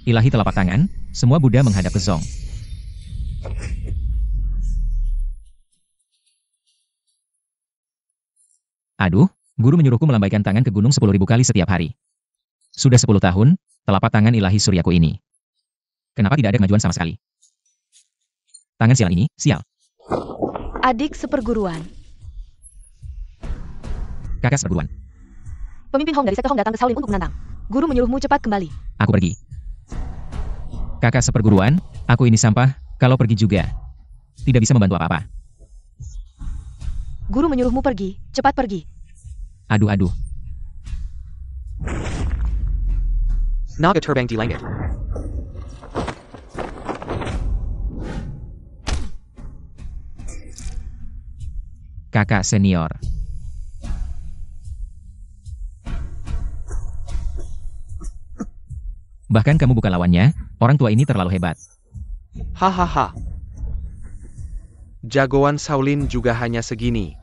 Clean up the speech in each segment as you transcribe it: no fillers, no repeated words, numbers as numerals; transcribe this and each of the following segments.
Ilahi telapak tangan, semua Buddha menghadap ke Zong. Aduh, guru menyuruhku melambaikan tangan ke gunung 10.000 kali setiap hari. Sudah 10 tahun, telapak tangan ilahi suryaku ini. Kenapa tidak ada kemajuan sama sekali? Tangan sial ini, sial. Adik seperguruan. Kakak seperguruan. Pemimpin Hong dari sekte Hong datang ke Shaolin untuk menantang. Guru menyuruhmu cepat kembali. Aku pergi. Kakak seperguruan, aku ini sampah, kalau pergi juga. Tidak bisa membantu apa-apa. Guru menyuruhmu pergi, cepat pergi. Aduh. Naga terbang di langit. Kakak senior. Bahkan kamu bukan lawannya, orang tua ini terlalu hebat. Hahaha. Jagoan Shaolin juga hanya segini.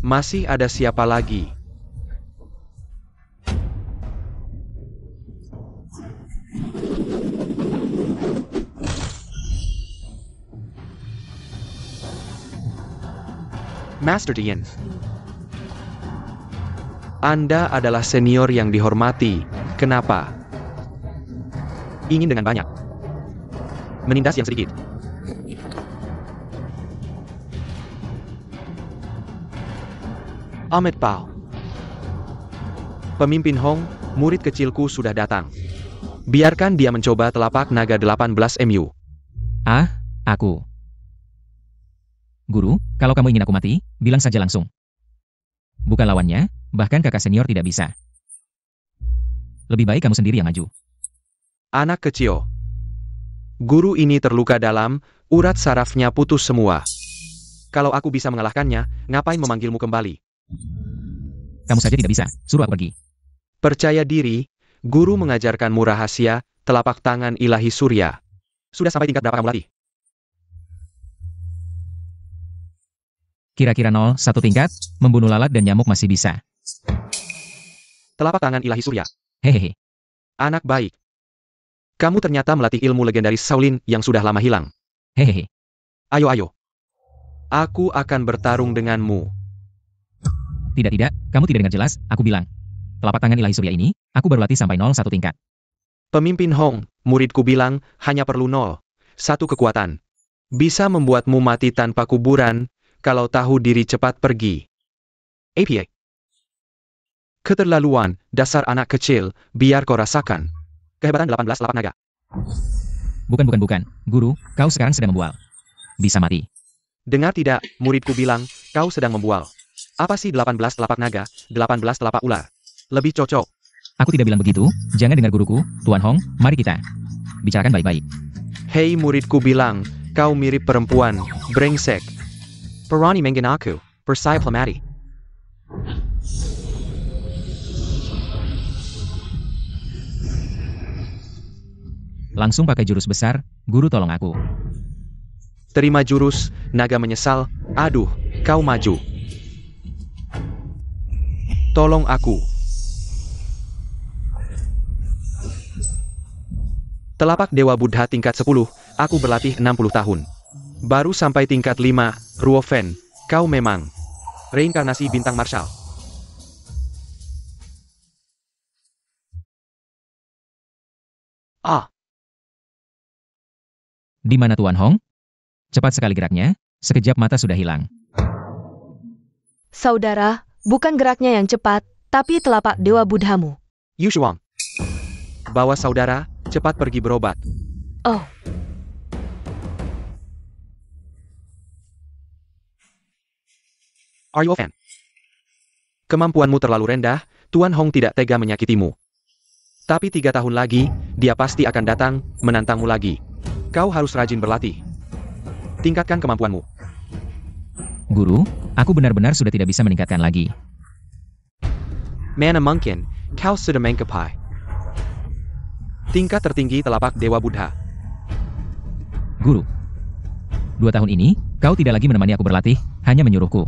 Masih ada siapa lagi? Master Dian. Anda adalah senior yang dihormati. Kenapa? Ingin dengan banyak. Menindas yang sedikit. Ahmed Pao. Pemimpin Hong, murid kecilku sudah datang. Biarkan dia mencoba telapak naga 18 MU. Aku. Guru, kalau kamu ingin aku mati, bilang saja langsung. Bukan lawannya, bahkan kakak senior tidak bisa. Lebih baik kamu sendiri yang maju. Anak kecil. Guru ini terluka dalam, urat sarafnya putus semua. Kalau aku bisa mengalahkannya, ngapain memanggilmu kembali? Kamu saja tidak bisa, suruh aku pergi. Percaya diri, guru mengajarkanmu rahasia, telapak tangan ilahi surya. Sudah sampai tingkat berapa kamu latih? Kira-kira 0, 1 tingkat, membunuh lalat dan nyamuk masih bisa. Telapak tangan ilahi surya. Hehehe. Anak baik. Kamu ternyata melatih ilmu legendaris Shaolin yang sudah lama hilang. Hehehe. Ayo. Aku akan bertarung denganmu. Tidak, kamu tidak dengar jelas, aku bilang. Telapak tangan ilahi surya ini, aku baru latih sampai 0, 1 tingkat. Pemimpin Hong, muridku bilang, hanya perlu 0, 1 kekuatan. Bisa membuatmu mati tanpa kuburan, kalau tahu diri cepat pergi. APA. Keterlaluan, dasar anak kecil, biar kau rasakan. Kehebatan 18 telapak naga. Bukan. Guru, kau sekarang sedang membual. Bisa mati. Dengar tidak, muridku bilang, kau sedang membual. Apa sih 18 telapak naga, 18 telapak ular? Lebih cocok. Aku tidak bilang begitu, jangan dengar guruku, Tuan Hong, mari kita bicarakan baik-baik. Hei muridku bilang, kau mirip perempuan, brengsek. Perani mengen aku, persaya plamati. Langsung pakai jurus besar, guru tolong aku. Terima jurus, naga menyesal, aduh, kau maju. Tolong aku. Telapak Dewa Buddha tingkat 10, aku berlatih 60 tahun. Baru sampai tingkat 5, Ruofen, kau memang reinkarnasi bintang marshal. Di mana Tuan Hong? Cepat sekali geraknya, sekejap mata sudah hilang. Saudara, bukan geraknya yang cepat, tapi telapak Dewa Buddhamu. Yu Shuang. Bawa saudara, cepat pergi berobat. Oh. Are you a fan? Kemampuanmu terlalu rendah, Tuan Hong tidak tega menyakitimu. Tapi 3 tahun lagi, dia pasti akan datang, menantangmu lagi. Kau harus rajin berlatih. Tingkatkan kemampuanmu. Guru, aku benar-benar sudah tidak bisa meningkatkan lagi. Mana mungkin, kau sudah mengcapai tingkat tertinggi telapak Dewa Buddha. Guru, 2 tahun ini, kau tidak lagi menemani aku berlatih, hanya menyuruhku.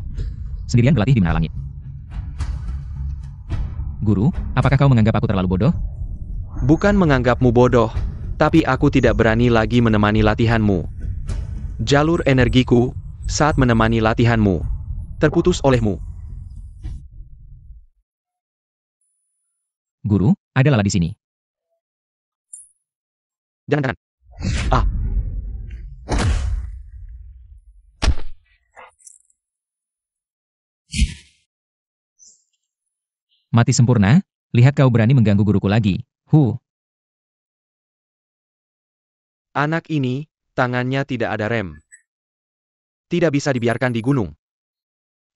Sendirian berlatih di menara langit. Guru, apakah kau menganggap aku terlalu bodoh? Bukan menganggapmu bodoh, tapi aku tidak berani lagi menemani latihanmu. Jalur energiku saat menemani latihanmu terputus olehmu. Guru, ada Lala di sini. Jangan. Ah. Mati sempurna, lihat kau berani mengganggu guruku lagi. Anak ini, tangannya tidak ada rem. Tidak bisa dibiarkan di gunung.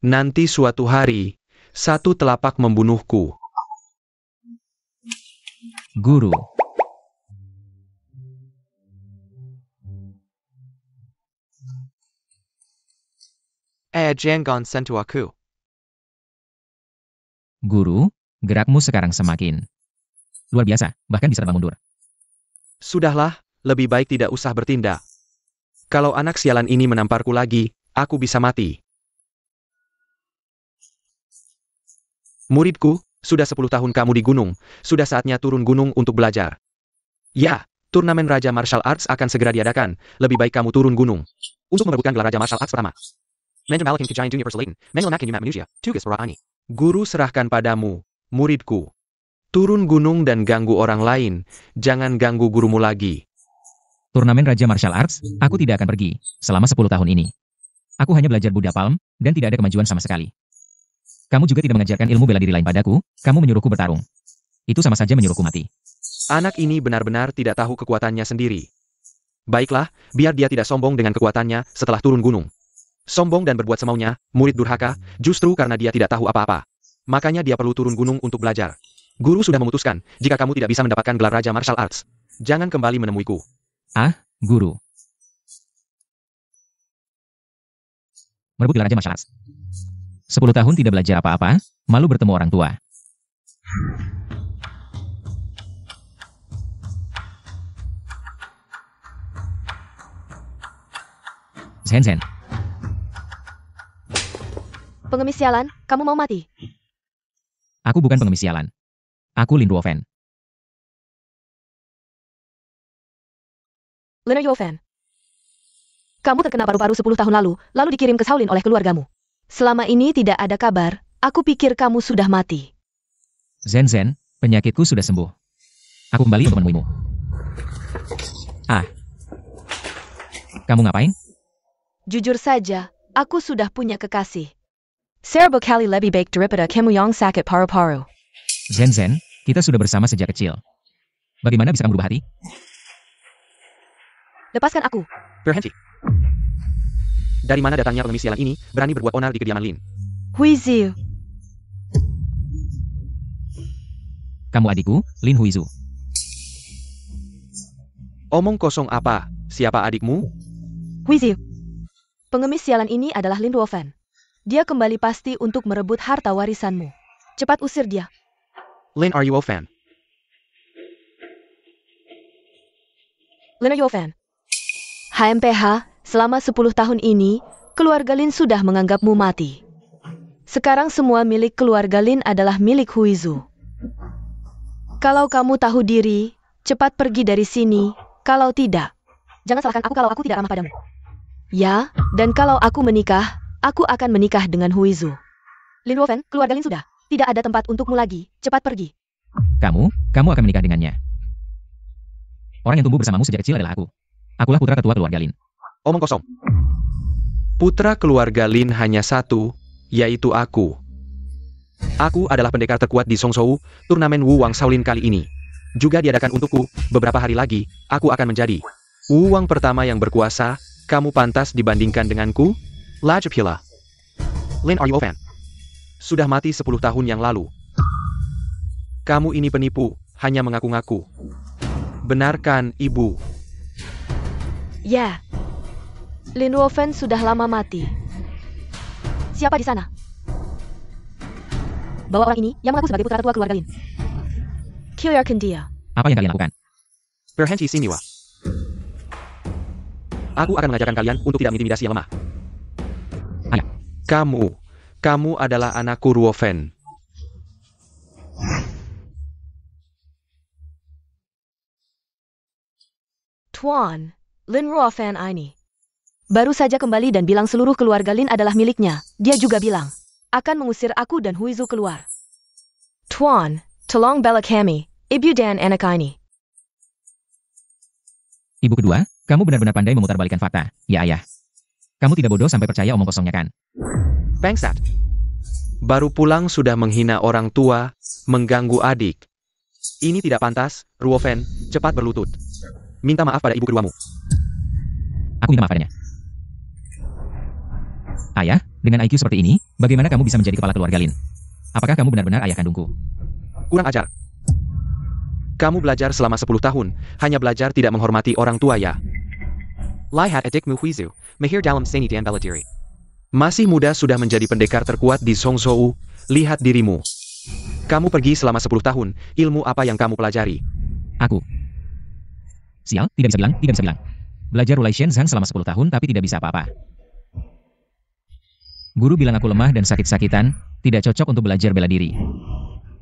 Nanti suatu hari, satu telapak membunuhku. Guru. Jangan sentuh aku. Guru, gerakmu sekarang semakin luar biasa, bahkan bisa terbang mundur. Sudahlah, lebih baik tidak usah bertindak. Kalau anak sialan ini menamparku lagi, aku bisa mati. Muridku, sudah 10 tahun kamu di gunung, sudah saatnya turun gunung untuk belajar. Ya, turnamen Raja Martial Arts akan segera diadakan, lebih baik kamu turun gunung. Untuk merebutkan gelar Raja Martial Arts pertama. Guru serahkan padamu, muridku. Turun gunung dan ganggu orang lain, jangan ganggu gurumu lagi. Turnamen Raja Martial Arts, aku tidak akan pergi selama 10 tahun ini. Aku hanya belajar Buddha Palm, dan tidak ada kemajuan sama sekali. Kamu juga tidak mengajarkan ilmu bela diri lain padaku, kamu menyuruhku bertarung. Itu sama saja menyuruhku mati. Anak ini benar-benar tidak tahu kekuatannya sendiri. Baiklah, biar dia tidak sombong dengan kekuatannya setelah turun gunung. Sombong dan berbuat semaunya, murid durhaka, justru karena dia tidak tahu apa-apa. Makanya dia perlu turun gunung untuk belajar. Guru sudah memutuskan, jika kamu tidak bisa mendapatkan gelar Raja Martial Arts, jangan kembali menemuiku. Guru. Merebut gelar Raja Martial Arts. 10 tahun tidak belajar apa-apa, malu bertemu orang tua. Zen. Pengemis sialan, kamu mau mati? Aku bukan pengemis sialan. Aku Lin Duofen. Lin Duofen. Kamu terkena paru-paru 10 tahun lalu dikirim ke Shaolin oleh keluargamu. Selama ini tidak ada kabar, aku pikir kamu sudah mati. Zen, penyakitku sudah sembuh. Aku kembali untuk menemuimu. Kamu ngapain? Jujur saja, aku sudah punya kekasih. Serba kali lebih baik daripada kamu yang sakit paru-paru. Zen, kita sudah bersama sejak kecil. Bagaimana bisa kamu berubah hati? Lepaskan aku. Berhenti. Dari mana datangnya pengemis sialan ini, berani berbuat onar di kediaman Lin? Huiziu. Kamu adikku, Lin Huizu. Omong kosong apa? Siapa adikmu? Huiziu. Pengemis sialan ini adalah Lin Duofen. Dia kembali pasti untuk merebut harta warisanmu. Cepat usir dia. Lin, are you a fan? Lin, are you a fan? HMPH, selama 10 tahun ini, keluarga Lin sudah menganggapmu mati. Sekarang semua milik keluarga Lin adalah milik Huizu. Kalau kamu tahu diri, cepat pergi dari sini. Kalau tidak, jangan salahkan aku kalau aku tidak ramah padamu. Ya, dan kalau aku menikah, aku akan menikah dengan Huizu. Lin Duofen, keluarga Lin sudah. Tidak ada tempat untukmu lagi. Cepat pergi. Kamu akan menikah dengannya. Orang yang tumbuh bersamamu sejak kecil adalah aku. Akulah putra ketua keluarga Lin. Omong kosong. Putra keluarga Lin hanya satu, yaitu aku. Aku adalah pendekar terkuat di Songzhou, turnamen Wu Wang Shaolin kali ini. Juga diadakan untukku, beberapa hari lagi, aku akan menjadi Wu Wang pertama yang berkuasa. Kamu pantas dibandingkan denganku? Lajapila. Lin, are you a fan? Sudah mati 10 tahun yang lalu. Kamu ini penipu, hanya mengaku-ngaku. Benarkan, Ibu? Ya. Lin Duofen sudah lama mati. Siapa di sana? Bawa orang ini yang mengaku sebagai putra ketua keluarga Lin. Keluarkan dia. Apa yang kalian lakukan? Berhenti sini, Wah. Aku akan mengajarkan kalian untuk tidak mengintimidasi yang lemah. Ayo. Kamu adalah anakku Ruofen. Tuan, Lin Ruofan ini baru saja kembali dan bilang seluruh keluarga Lin adalah miliknya. Dia juga bilang akan mengusir aku dan Huizu keluar. Tuan, tolong bela kami, ibu dan anak ini. Ibu kedua, kamu benar-benar pandai memutarbalikkan fakta. Ya ayah. Kamu tidak bodoh sampai percaya omong kosongnya kan? Bangsat. Baru pulang sudah menghina orang tua, mengganggu adik. Ini tidak pantas, Ruofen, cepat berlutut. Minta maaf pada ibu keduamu. Aku minta maaf padanya. Ayah, dengan IQ seperti ini, bagaimana kamu bisa menjadi kepala keluarga Lin? Apakah kamu benar-benar ayah kandungku? Kurang ajar. Kamu belajar selama 10 tahun, hanya belajar tidak menghormati orang tua ya. Lihat adikmu Huizu, mahir dalam seni dan bela diri. Masih muda sudah menjadi pendekar terkuat di Songzhou, lihat dirimu. Kamu pergi selama 10 tahun, ilmu apa yang kamu pelajari? Aku. Sial, tidak bisa bilang. Belajar Wulai Shenzhen selama 10 tahun tapi tidak bisa apa-apa. Guru bilang aku lemah dan sakit-sakitan, tidak cocok untuk belajar bela diri.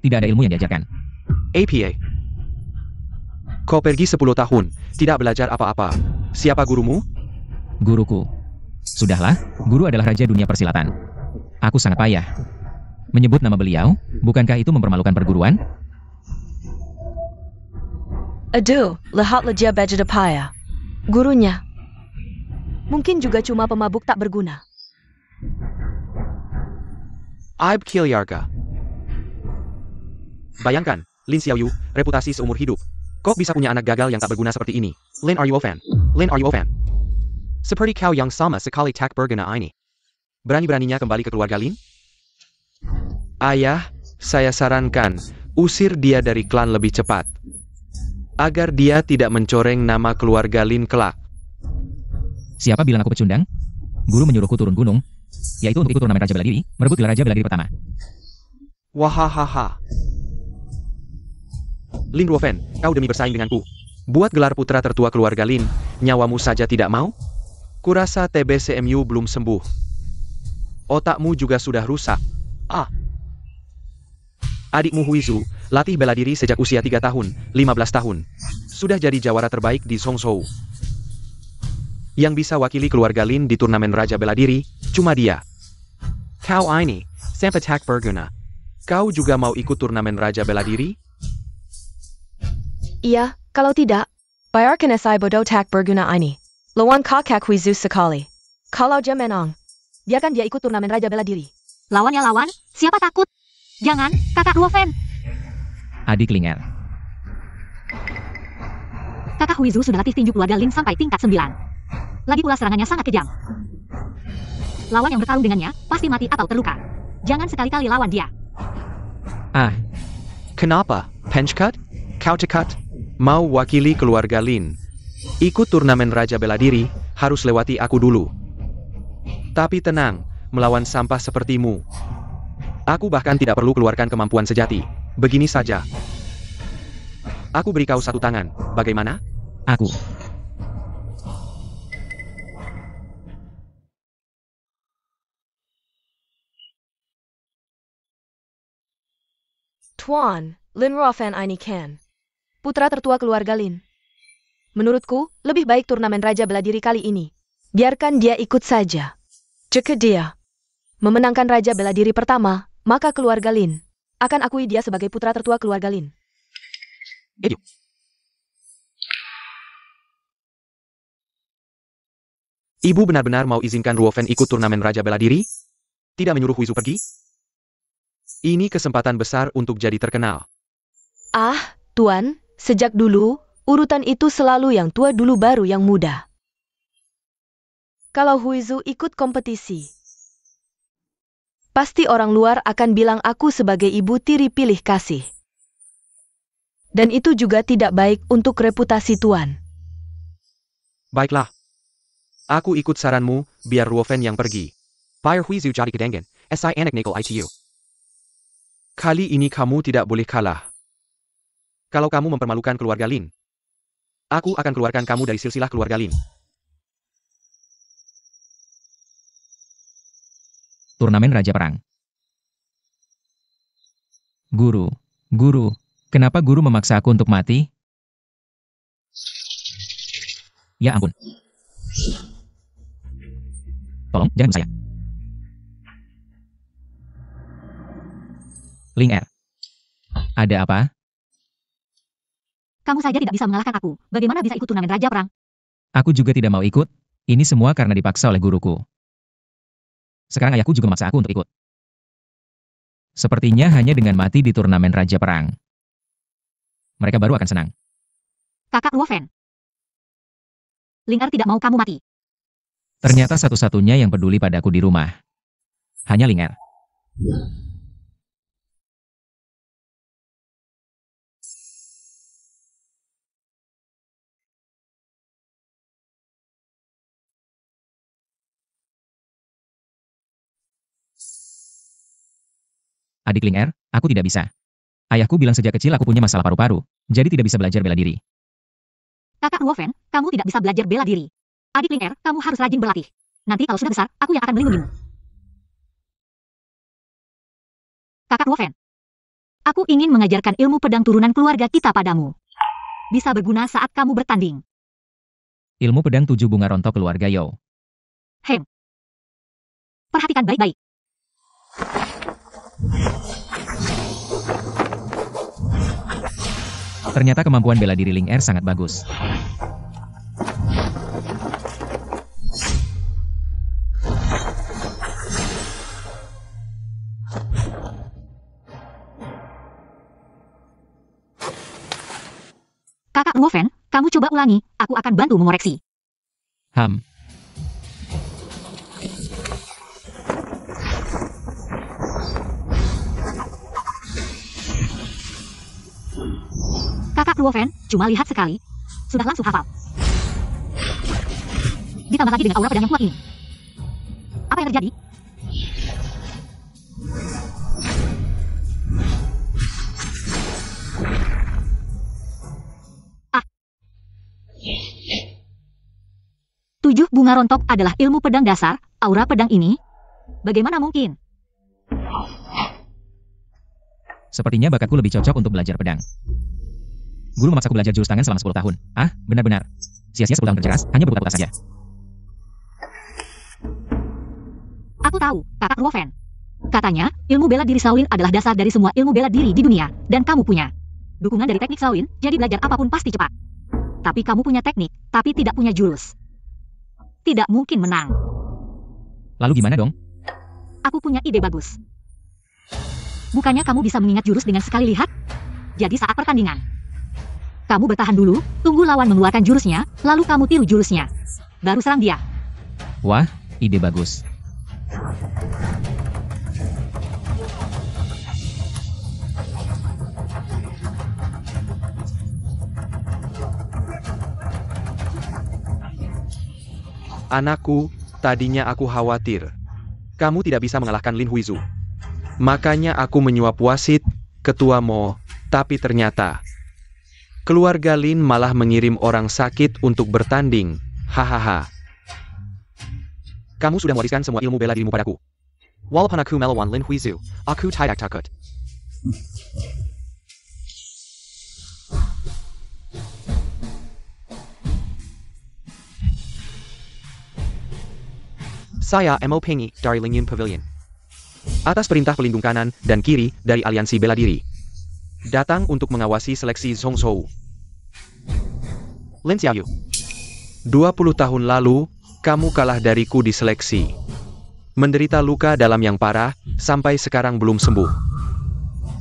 Tidak ada ilmu yang diajarkan. APA. Kau pergi 10 tahun, tidak belajar apa-apa. Siapa gurumu? Guruku. Sudahlah, guru adalah raja dunia persilatan. Aku sangat payah. Menyebut nama beliau, bukankah itu mempermalukan perguruan? Aduh, lihatlah dia belajar payah. Gurunya mungkin juga cuma pemabuk tak berguna. Aib Kilyarga. Bayangkan, Lin Xiaoyu, reputasi seumur hidup. Kok bisa punya anak gagal yang tak berguna seperti ini? Lin are you a fan? Lin are you a fan? Seperti kau yang sama sekali tak berguna ini. Berani-beraninya kembali ke keluarga Lin? Ayah, saya sarankan, usir dia dari klan lebih cepat. Agar dia tidak mencoreng nama keluarga Lin kelak. Siapa bilang aku pecundang? Guru menyuruhku turun gunung, yaitu untuk ikut turnamen Raja Bela Diri, merebut gelar Raja Bela Diri pertama. Wahahaha. Lin Ruofen, kau demi bersaing denganku. Buat gelar putra tertua keluarga Lin, nyawamu saja tidak mau? Kurasa TBCMU belum sembuh. Otakmu juga sudah rusak. Adikmu Huizu, latih bela diri sejak usia 3 tahun, 15 tahun. Sudah jadi jawara terbaik di Songzhou. Yang bisa wakili keluarga Lin di turnamen Raja Bela Diri, cuma dia. Kau ini, sampai tak berguna. Kau juga mau ikut turnamen Raja Bela Diri? Iya, kalau tidak, bayarkan SI bodoh tak berguna ini. Lawan kakak Huizu sekali. Kalau dia menang, biarkan dia ikut turnamen Raja Bela Diri. Lawan ya lawan, siapa takut? Jangan, kakak Ruofen. Adik Linger. Kakak Huizu sudah latih tinju keluarga Lin sampai tingkat 9. Lagi pula serangannya sangat kejam. Lawan yang bertarung dengannya, pasti mati atau terluka. Jangan sekali-kali lawan dia. Kenapa, Penchkat? Kau cekat? Mau wakili keluarga Lin? Ikut turnamen Raja Bela Diri, harus lewati aku dulu. Tapi tenang, melawan sampah sepertimu. Aku bahkan tidak perlu keluarkan kemampuan sejati. Begini saja. Aku beri kau 1 tangan, bagaimana? Aku. Tuan, Lin Ruofan ini kan putra tertua keluarga Lin. Menurutku, lebih baik turnamen Raja Bela Diri kali ini. Biarkan dia ikut saja. Jika dia memenangkan Raja Bela Diri pertama, maka keluarga Lin akan akui dia sebagai putra tertua keluarga Lin. Ibu benar-benar mau izinkan Ruofen ikut turnamen Raja Bela Diri? Tidak menyuruh Huizu pergi? Ini kesempatan besar untuk jadi terkenal. Tuan, sejak dulu, urutan itu selalu yang tua dulu baru yang muda. Kalau Huizu ikut kompetisi, pasti orang luar akan bilang aku sebagai ibu tiri pilih kasih. Dan itu juga tidak baik untuk reputasi Tuan. Baiklah. Aku ikut saranmu, biar Ruofen yang pergi. Biar Huizu jadi kedengen, SI anak Nickel ITU. Kali ini kamu tidak boleh kalah. Kalau kamu mempermalukan keluarga Lin, aku akan keluarkan kamu dari silsilah keluarga Lin. Turnamen Raja Perang. Guru, kenapa guru memaksa aku untuk mati? Ya ampun. Tolong, jangan bunuh saya. Ling Er. Ada apa? Kamu saja tidak bisa mengalahkan aku. Bagaimana bisa ikut turnamen Raja Perang? Aku juga tidak mau ikut. Ini semua karena dipaksa oleh guruku. Sekarang ayahku juga memaksa aku untuk ikut. Sepertinya hanya dengan mati di turnamen Raja Perang, mereka baru akan senang. Kakak Luofen. Ling Er tidak mau kamu mati. Ternyata satu-satunya yang peduli padaku di rumah hanya Ling Er. Adik Ling Er, aku tidak bisa. Ayahku bilang sejak kecil aku punya masalah paru-paru, jadi tidak bisa belajar bela diri. Kakak Luofen, kamu tidak bisa belajar bela diri. Adik Ling Er, kamu harus rajin berlatih. Nanti kalau sudah besar, aku yang akan melindungimu. Kakak Luofen, aku ingin mengajarkan ilmu pedang turunan keluarga kita padamu. Bisa berguna saat kamu bertanding. Ilmu pedang 7 bunga rontok keluarga Yao. Perhatikan baik-baik. Ternyata kemampuan bela diri Ling Er sangat bagus. Kakak Luofen, kamu coba ulangi, aku akan bantu mengoreksi. Ham. Kakak Luofen, cuma lihat sekali, sudah langsung hafal. Ditambah lagi dengan aura pedang yang kuat ini. Apa yang terjadi? Ah. 7 bunga rontok adalah ilmu pedang dasar, aura pedang ini. Bagaimana mungkin? Sepertinya bakatku lebih cocok untuk belajar pedang. Guru memaksaku belajar jurus tangan selama 10 tahun. Ah, benar-benar. Sia-sia 10 tahun berkeras, hanya berputar-putar saja. Aku tahu, Kakak Luofen. Katanya, ilmu bela diri Shaolin adalah dasar dari semua ilmu bela diri di dunia, dan kamu punya dukungan dari teknik Shaolin, jadi belajar apapun pasti cepat. Tapi kamu punya teknik, tapi tidak punya jurus. Tidak mungkin menang. Lalu gimana dong? Aku punya ide bagus. Bukannya kamu bisa mengingat jurus dengan sekali lihat? Jadi saat pertandingan, kamu bertahan dulu, tunggu lawan mengeluarkan jurusnya, lalu kamu tiru jurusnya. Baru serang dia. Wah, ide bagus. Anakku, tadinya aku khawatir kamu tidak bisa mengalahkan Lin Huizu. Makanya aku menyuap wasit, ketua Mo, tapi ternyata keluarga Lin malah mengirim orang sakit untuk bertanding. Hahaha. Kamu sudah mewariskan semua ilmu bela dirimu padaku. Walaupun aku melawan Lin Huizu, aku tidak takut. Saya Mo Pengi dari Lingyun Pavilion. Atas perintah pelindung kanan dan kiri dari Aliansi Bela Diri. Datang untuk mengawasi seleksi Zhong Zhou. Lin Xiaoyu. 20 tahun lalu, kamu kalah dariku di seleksi. Menderita luka dalam yang parah, sampai sekarang belum sembuh.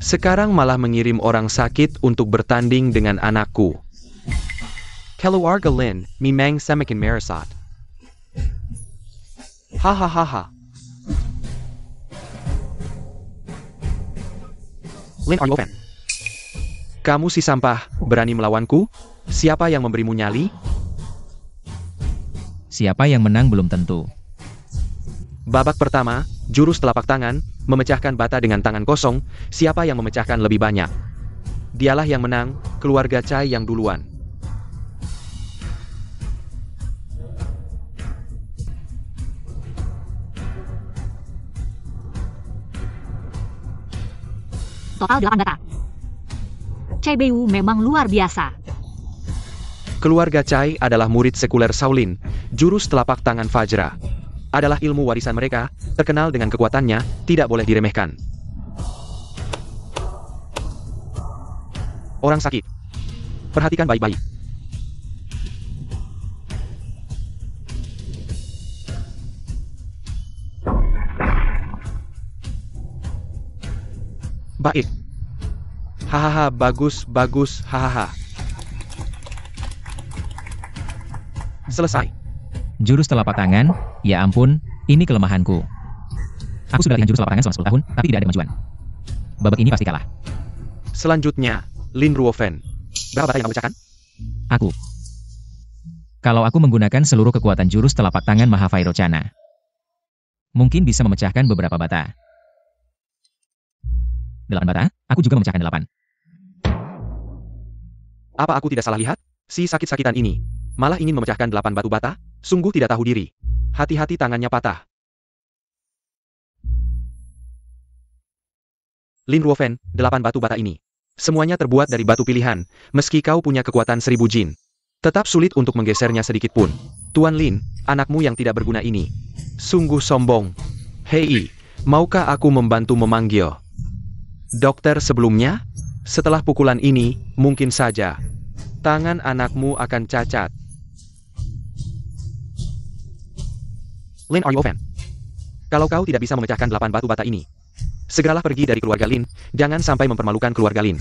Sekarang malah mengirim orang sakit untuk bertanding dengan anakku. Keluarga Lin, memang semakin meresat. Hahaha. Lin Aryofen. Kamu si sampah, berani melawanku? Siapa yang memberimu nyali? Siapa yang menang belum tentu. Babak pertama, jurus telapak tangan, memecahkan bata dengan tangan kosong, siapa yang memecahkan lebih banyak? Dialah yang menang, keluarga Cai yang duluan. Total 8 bata. Cai Beiwu memang luar biasa. Keluarga Chai adalah murid sekuler Shaolin, jurus telapak tangan Fajra. Adalah ilmu warisan mereka, terkenal dengan kekuatannya, tidak boleh diremehkan. Orang sakit. Perhatikan baik-baik. Baik. Hahaha, bagus, hahaha. Selesai. Jurus telapak tangan, ya ampun, ini kelemahanku. Aku sudah latihan jurus telapak tangan selama 10 tahun, tapi tidak ada kemajuan. Babak ini pasti kalah. Selanjutnya, Lin Ruofen. Berapa bata yang kamu pecahkan? Aku. Kalau aku menggunakan seluruh kekuatan jurus telapak tangan Mahavairochana, mungkin bisa memecahkan beberapa bata. 8 bata, aku juga memecahkan 8. Apa aku tidak salah lihat? Si sakit-sakitan ini malah ingin memecahkan 8 batu bata? Sungguh tidak tahu diri. Hati-hati tangannya patah. Lin Ruofen, 8 batu bata ini. Semuanya terbuat dari batu pilihan, meski kau punya kekuatan 1000 jin. Tetap sulit untuk menggesernya sedikit pun. Tuan Lin, anakmu yang tidak berguna ini. Sungguh sombong. Hei, maukah aku membantu memanggil dokter sebelumnya? Setelah pukulan ini, mungkin saja tangan anakmu akan cacat. Lin, are you open? Kalau kau tidak bisa memecahkan 8 batu bata ini, segeralah pergi dari keluarga Lin, jangan sampai mempermalukan keluarga Lin.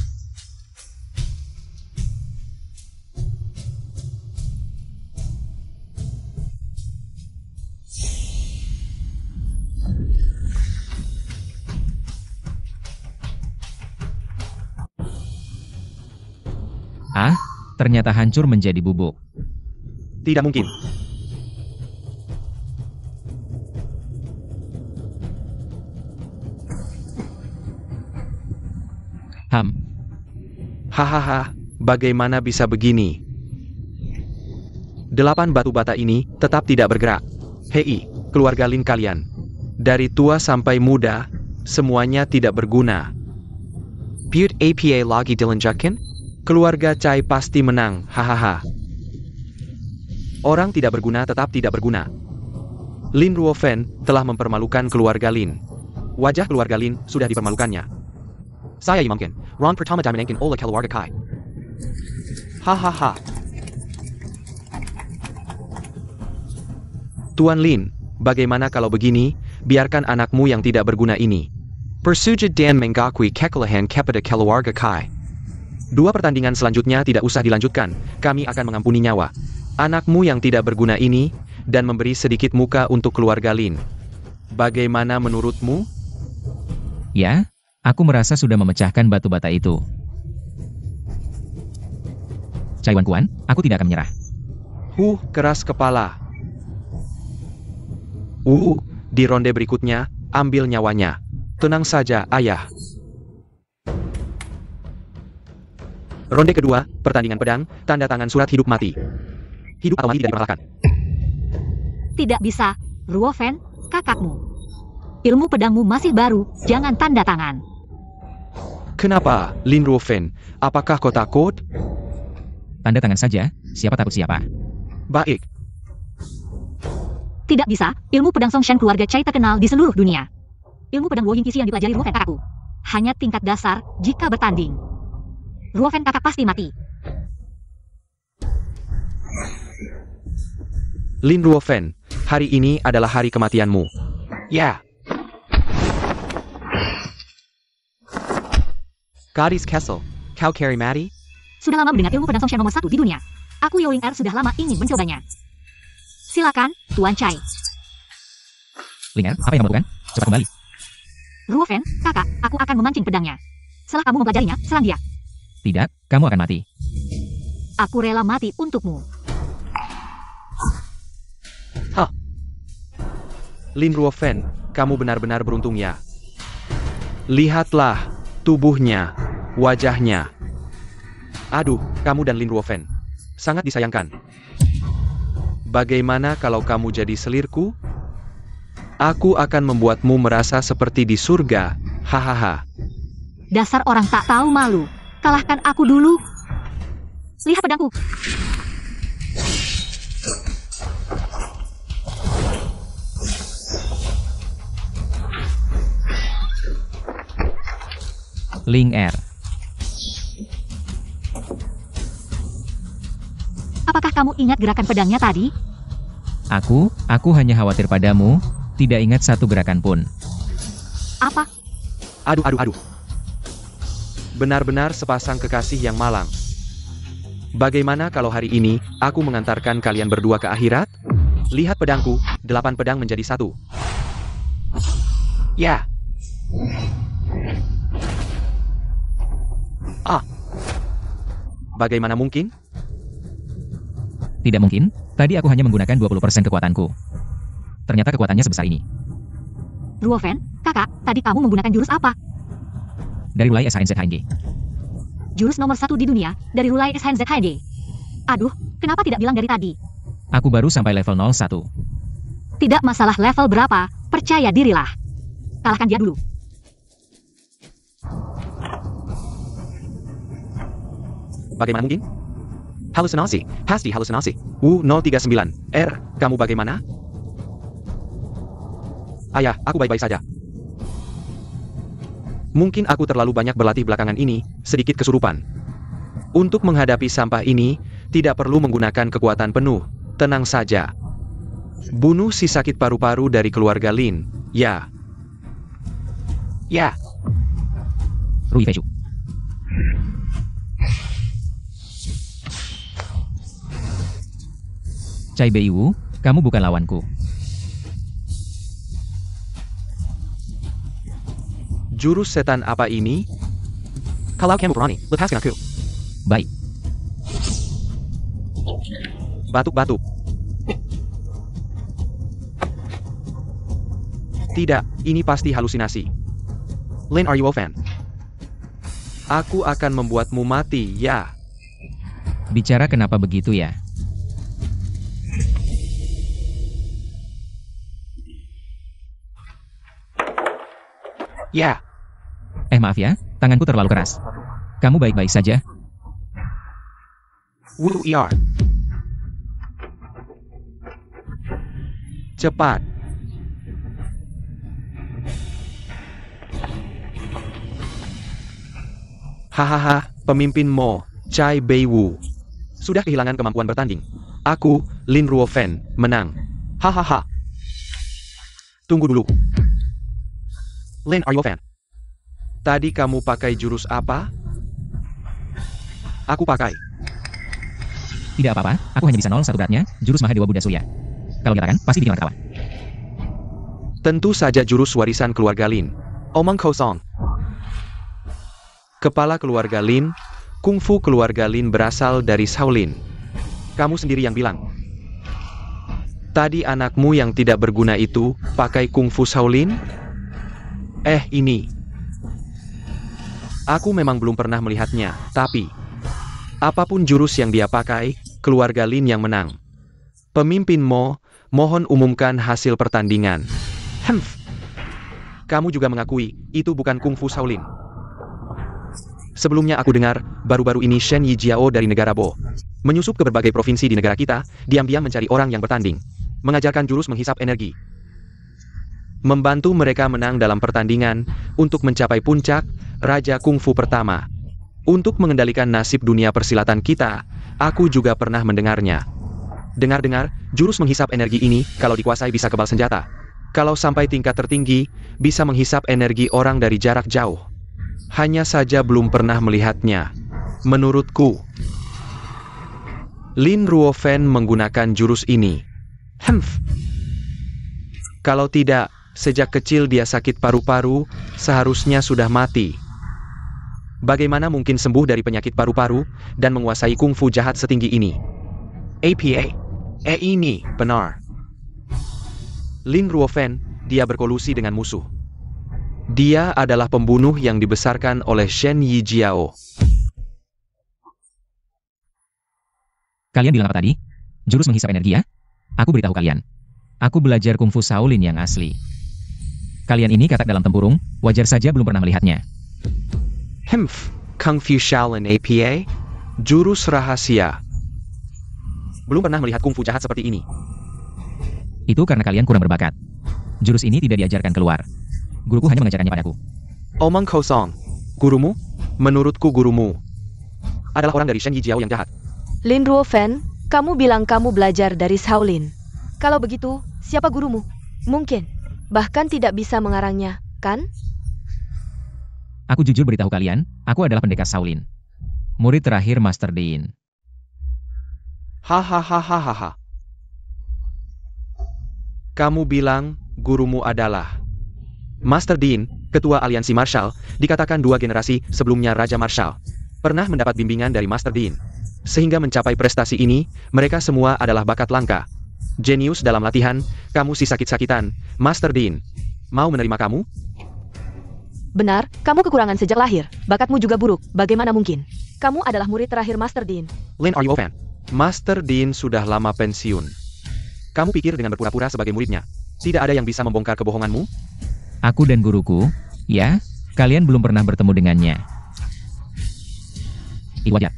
Ah, ternyata hancur menjadi bubuk. Tidak mungkin. Hahaha, bagaimana bisa begini? 8 batu bata ini tetap tidak bergerak. Hei, keluarga Lin kalian. Dari tua sampai muda, semuanya tidak berguna. Buat apa lagi dilanjutkan? Keluarga Chai pasti menang, hahaha. Orang tidak berguna tetap tidak berguna. Lin Ruofen telah mempermalukan keluarga Lin. Wajah keluarga Lin sudah dipermalukannya. Saya mungkin, Ron pertama dimenangkan oleh keluarga Kai. Hahaha. Tuan Lin, bagaimana kalau begini, biarkan anakmu yang tidak berguna ini bersujud dan mengakui kekalahan kepada keluarga Kai. 2 pertandingan selanjutnya tidak usah dilanjutkan, kami akan mengampuni nyawa anakmu yang tidak berguna ini, dan memberi sedikit muka untuk keluarga Lin. Bagaimana menurutmu? Ya, aku merasa sudah memecahkan batu bata itu. Chai Wan Kuan, aku tidak akan menyerah. Keras kepala. Di ronde berikutnya, ambil nyawanya. Tenang saja, ayah. Ronde kedua, pertandingan pedang, tanda tangan surat hidup mati. Hidup atau mati tidak dipermalukan. Tidak bisa, Ruofen, kakakmu. Ilmu pedangmu masih baru, jangan tanda tangan. Kenapa, Lin Ruofen? Apakah kau takut? Tanda tangan saja, siapa takut siapa. Baik. Tidak bisa, ilmu pedang Songshan keluarga Chai terkenal di seluruh dunia. Ilmu pedang Wo Yingqi yang dipelajari Ruofen kakakku hanya tingkat dasar jika bertanding. Ruofen kakak pasti mati. Lin Ruofen, hari ini adalah hari kematianmu. Ya. Gadis Kessel, kau carry mati? Sudah lama mendengar ilmu pedang Songshan nomor 1 di dunia. Aku Yoling Er sudah lama ingin mencobanya. Silakan, Tuan Chai. Ling Er, apa yang kamu lakukan? Cepat kembali. Ruofen, kakak, aku akan memancing pedangnya. Setelah kamu mempelajarinya, serang dia. Tidak, kamu akan mati. Aku rela mati untukmu. Lin Ruofen, kamu benar-benar beruntung ya. Lihatlah, tubuhnya, wajahnya. Aduh, kamu dan Lin Ruofen. Sangat disayangkan. Bagaimana kalau kamu jadi selirku? Aku akan membuatmu merasa seperti di surga. Hahaha. Dasar orang tak tahu malu. Kalahkan aku dulu. Lihat pedangku. Ling Er. Apakah kamu ingat gerakan pedangnya tadi? Aku hanya khawatir padamu, tidak ingat satu gerakan pun. Apa? Aduh. Benar-benar sepasang kekasih yang malang. Bagaimana kalau hari ini, aku mengantarkan kalian berdua ke akhirat? Lihat pedangku, 8 pedang menjadi 1. Ya. Bagaimana mungkin? Tidak mungkin, tadi aku hanya menggunakan 20% kekuatanku. Ternyata kekuatannya sebesar ini. Ruofen, kakak, tadi kamu menggunakan jurus apa? Dari Rulai SHNZHNG. Jurus nomor 1 di dunia, dari Rulai SHNZHNG. Aduh, kenapa tidak bilang dari tadi? Aku baru sampai level 01. Tidak masalah level berapa, percaya dirilah. Kalahkan dia dulu. Bagaimana mungkin? Halusinasi, pasti halusinasi. Wu039, kamu bagaimana? Ayah, aku baik-baik saja. Mungkin aku terlalu banyak berlatih belakangan ini, sedikit kesurupan. Untuk menghadapi sampah ini, tidak perlu menggunakan kekuatan penuh. Tenang saja. Bunuh si sakit paru-paru dari keluarga Lin, ya. Ya. Rui Feju. Cai Beiwu, kamu bukan lawanku. Jurus setan apa ini? Kalau kamu berani, lepaskan aku. Baik. Batuk-batuk. Tidak, ini pasti halusinasi. Lin, are you a fan? Aku akan membuatmu mati, ya. Bicara kenapa begitu ya? Ya. Maaf ya, tanganku terlalu keras. Kamu baik-baik saja? Wu Er. Cepat. Hahaha, pemimpin Mo, Cai Beiwu. Sudah kehilangan kemampuan bertanding. Aku, Lin Ruofen, menang. Hahaha. Tunggu dulu. Lin, are you a fan? Tadi kamu pakai jurus apa? Aku pakai. Tidak apa-apa, aku hanya bisa 01 beratnya, jurus Mahadewa Buddha Surya. Kalau gerakan, pasti bikin orang ketawa. Tentu saja jurus warisan keluarga Lin. Omong kosong. Kepala keluarga Lin, kungfu keluarga Lin berasal dari Shaolin. Kamu sendiri yang bilang. Tadi anakmu yang tidak berguna itu pakai kungfu Shaolin? Ini. Aku memang belum pernah melihatnya, tapi apapun jurus yang dia pakai, keluarga Lin yang menang. Pemimpin Mo, mohon umumkan hasil pertandingan. Kamu juga mengakui, itu bukan kungfu Shaolin. Sebelumnya aku dengar, baru-baru ini Shen Yijiao dari negara Bo menyusup ke berbagai provinsi di negara kita, diam-diam mencari orang yang bertanding, mengajarkan jurus menghisap energi. Membantu mereka menang dalam pertandingan, untuk mencapai puncak, Raja Kungfu pertama. Untuk mengendalikan nasib dunia persilatan kita, aku juga pernah mendengarnya. Dengar-dengar, jurus menghisap energi ini, kalau dikuasai bisa kebal senjata. Kalau sampai tingkat tertinggi, bisa menghisap energi orang dari jarak jauh. Hanya saja belum pernah melihatnya. Menurutku, Lin Ruofen menggunakan jurus ini. Kalau tidak, sejak kecil dia sakit paru-paru, seharusnya sudah mati. Bagaimana mungkin sembuh dari penyakit paru-paru, dan menguasai kungfu jahat setinggi ini? APA. Ini, benar. Lin Ruofen, dia berkolusi dengan musuh. Dia adalah pembunuh yang dibesarkan oleh Shen Yijiao. Kalian bilang apa tadi? Jurus menghisap energi ya? Aku beritahu kalian. Aku belajar kungfu Shaolin yang asli. Kalian ini katak dalam tempurung, wajar saja belum pernah melihatnya. Kung Fu Shaolin APA? Jurus rahasia. Belum pernah melihat kungfu jahat seperti ini. Itu karena kalian kurang berbakat. Jurus ini tidak diajarkan keluar. Guruku hanya mengajarkannya padaku. Omong kosong. Gurumu? Menurutku gurumu adalah orang dari Shen Yijiao yang jahat. Lin Ruofen, kamu bilang kamu belajar dari Shaolin. Kalau begitu, siapa gurumu? Mungkin, bahkan tidak bisa mengarangnya, kan? Aku jujur beritahu kalian, aku adalah pendekar Shaolin. Murid terakhir Master Dean. Hahaha. Kamu bilang gurumu adalah Master Dean, ketua aliansi martial, dikatakan 2 generasi sebelumnya Raja Martial. Pernah mendapat bimbingan dari Master Dean. Sehingga mencapai prestasi ini, mereka semua adalah bakat langka. Jenius dalam latihan, kamu si sakit-sakitan, Master Dean. Mau menerima kamu? Benar, kamu kekurangan sejak lahir. Bakatmu juga buruk, bagaimana mungkin? Kamu adalah murid terakhir Master Dean. Lin, are you a fan? Master Dean sudah lama pensiun. Kamu pikir dengan berpura-pura sebagai muridnya, tidak ada yang bisa membongkar kebohonganmu? Aku dan guruku, ya, kalian belum pernah bertemu dengannya. Iwajat.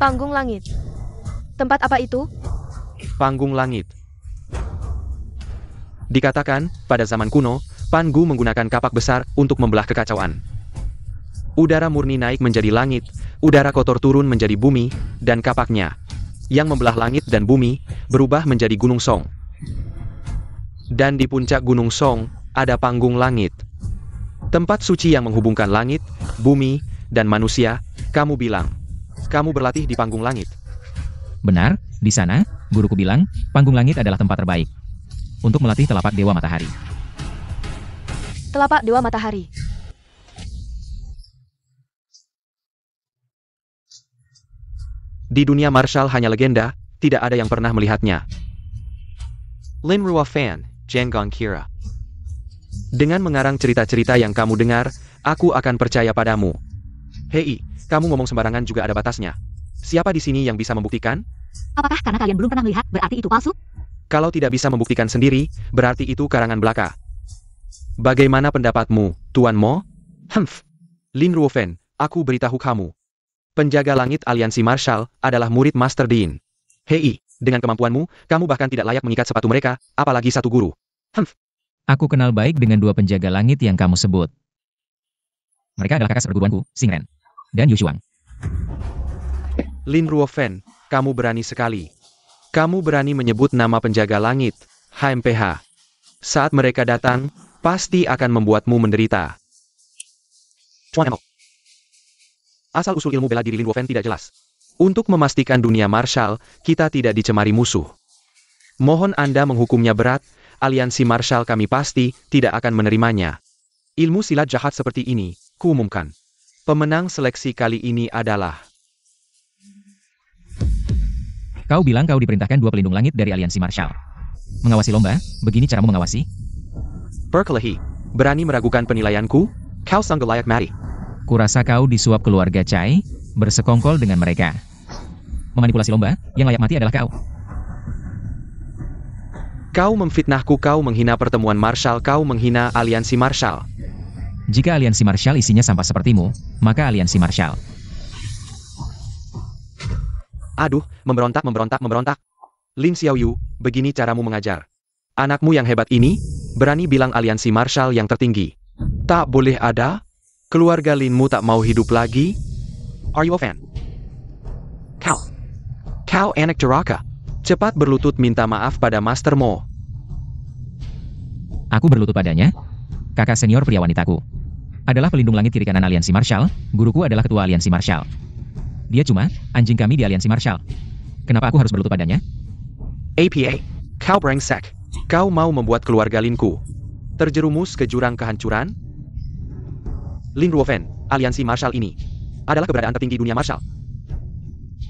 Panggung langit. Tempat apa itu? Panggung langit. Dikatakan, pada zaman kuno, Pan Gu menggunakan kapak besar untuk membelah kekacauan. Udara murni naik menjadi langit, udara kotor turun menjadi bumi, dan kapaknya, yang membelah langit dan bumi, berubah menjadi Gunung Song. Dan di puncak Gunung Song, ada panggung langit. Tempat suci yang menghubungkan langit, bumi, dan manusia. Kamu bilang, kamu berlatih di panggung langit. Benar, di sana, guruku bilang, panggung langit adalah tempat terbaik untuk melatih telapak Dewa Matahari. Telapak Dewa Matahari. Di dunia martial hanya legenda, tidak ada yang pernah melihatnya. Lin Ruofan, Jenggong Kira. Dengan mengarang cerita-cerita yang kamu dengar, aku akan percaya padamu. Hei, kamu ngomong sembarangan juga ada batasnya. Siapa di sini yang bisa membuktikan? Apakah karena kalian belum pernah melihat, berarti itu palsu? Kalau tidak bisa membuktikan sendiri, berarti itu karangan belaka. Bagaimana pendapatmu, Tuan Mo? Lin Ruofan, aku beritahu kamu. Penjaga langit aliansi martial adalah murid Master Dean. Hei, dengan kemampuanmu, kamu bahkan tidak layak mengikat sepatu mereka, apalagi satu guru. Aku kenal baik dengan 2 penjaga langit yang kamu sebut. Mereka adalah kakak seperguruanku, Xing Ren dan Yu Shuang. Lin Ruofan, kamu berani sekali. Kamu berani menyebut nama penjaga langit, HMPH. Saat mereka datang, pasti akan membuatmu menderita. Tuan Mo. Asal-usul ilmu bela diri Lin Ruofan tidak jelas. Untuk memastikan dunia martial, kita tidak dicemari musuh. Mohon Anda menghukumnya berat, aliansi martial kami pasti tidak akan menerimanya. Ilmu silat jahat seperti ini, kuumumkan. Pemenang seleksi kali ini adalah... Kau bilang kau diperintahkan 2 pelindung langit dari aliansi martial. Mengawasi lomba, begini caramu mengawasi? Perkelahi, berani meragukan penilaianku? Kau sanggup layak mati. Kurasa kau disuap keluarga Chai, bersekongkol dengan mereka. Memanipulasi lomba, yang layak mati adalah kau. Kau memfitnahku, kau menghina pertemuan martial, kau menghina aliansi martial. Jika aliansi martial isinya sampah sepertimu, maka aliansi martial. Aduh, memberontak. Lin Xiaoyu, begini caramu mengajar. Anakmu yang hebat ini, berani bilang aliansi martial yang tertinggi. Tak boleh ada? Keluarga Linmu tak mau hidup lagi? Are you a fan? Kau anak jeraka. Cepat berlutut minta maaf pada Master Mo. Aku berlutut padanya. Kakak senior pria wanitaku adalah pelindung langit kiri kanan aliansi martial, guruku adalah ketua aliansi martial. Dia cuma anjing kami di aliansi martial. Kenapa aku harus berlutut padanya? APA, kau brengsek. Kau mau membuat keluarga Linku terjerumus ke jurang kehancuran? Lin Ruofan, aliansi martial ini adalah keberadaan tertinggi dunia martial.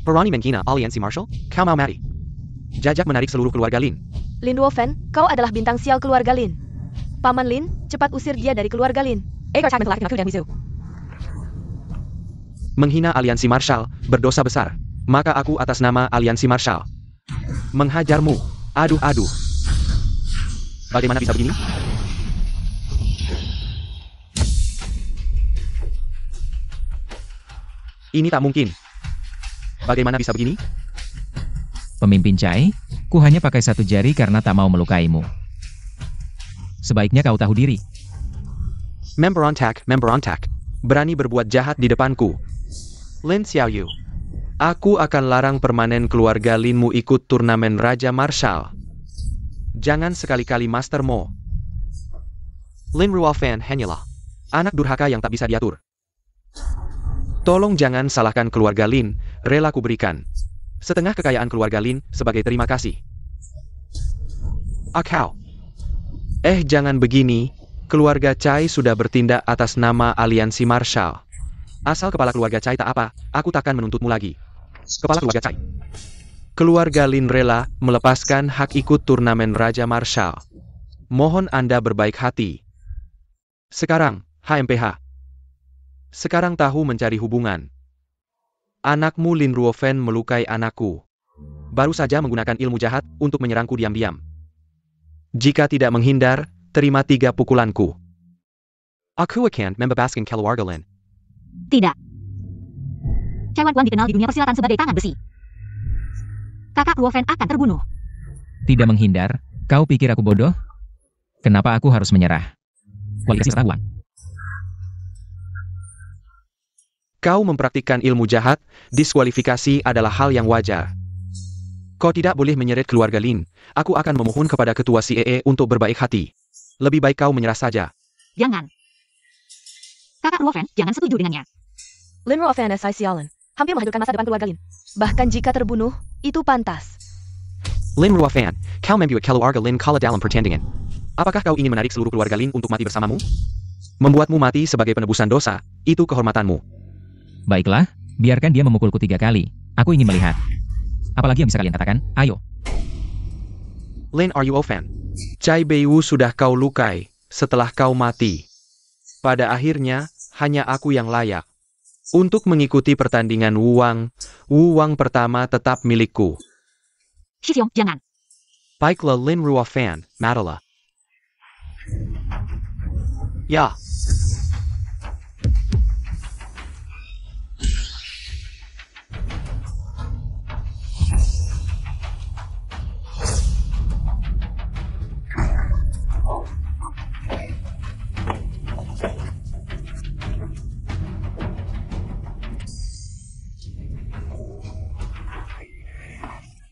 Perani menghina aliansi martial? Kau mau mati. Jajak menarik seluruh keluarga Lin. Lin Ruofan, kau adalah bintang sial keluarga Lin. Paman Lin, cepat usir dia dari keluarga Lin. Menghina aliansi martial, berdosa besar. Maka aku atas nama aliansi martial menghajarmu. Aduh. Bagaimana bisa begini? Ini tak mungkin. Bagaimana bisa begini? Pemimpin Chai, ku hanya pakai 1 jari karena tak mau melukaimu. Sebaiknya kau tahu diri. Memberontak. berani berbuat jahat di depanku. Lin Xiaoyu, aku akan larang permanen keluarga Linmu ikut turnamen Raja Marshall. Jangan sekali-kali Master Mo. Lin Ruofan hanyalah anak durhaka yang tak bisa diatur. Tolong jangan salahkan keluarga Lin, rela ku berikan setengah kekayaan keluarga Lin sebagai terima kasih. Akau. Jangan begini, keluarga Chai sudah bertindak atas nama aliansi Marshall. Asal kepala keluarga Chai tak apa, aku takkan menuntutmu lagi. Kepala keluarga Chai. Keluarga Lin rela melepaskan hak ikut turnamen Raja Marshall. Mohon Anda berbaik hati. Sekarang, HMPH. Sekarang tahu mencari hubungan. Anakmu Lin Ruofan melukai anakku. Baru saja menggunakan ilmu jahat untuk menyerangku diam-diam. Jika tidak menghindar, terima 3 pukulanku. Aku akan membebaskan keluarga Lin. Tidak. Chai Wan dikenal di dunia persilatan sebagai tangan besi. Kakak Ruofan akan terbunuh. Tidak menghindar, kau pikir aku bodoh? Kenapa aku harus menyerah? Kualifikasi ketahuan. Kau mempraktikkan ilmu jahat, diskualifikasi adalah hal yang wajar. Kau tidak boleh menyeret keluarga Lin. Aku akan memohon kepada ketua CEE untuk berbaik hati. Lebih baik kau menyerah saja. Jangan. Kakak Ruofan, jangan setuju dengannya. Lin Ruofan SI Sialan, hampir menghancurkan masa depan keluarga Lin. Bahkan jika terbunuh, itu pantas. Lin Ruofan, kau membuat keluarga Lin kalah dalam pertandingan. Apakah kau ingin menarik seluruh keluarga Lin untuk mati bersamamu? Membuatmu mati sebagai penebusan dosa, itu kehormatanmu. Baiklah, biarkan dia memukulku 3 kali. Aku ingin melihat. Apalagi yang bisa kalian katakan? Ayo. Lin Ruofan, Chai Beiwu sudah kau lukai setelah kau mati. Pada akhirnya, hanya aku yang layak untuk mengikuti pertandingan Wuwang. Wuwang pertama tetap milikku. Shixiong, jangan. Baiklah Lin Ruofan, matilah. Ya.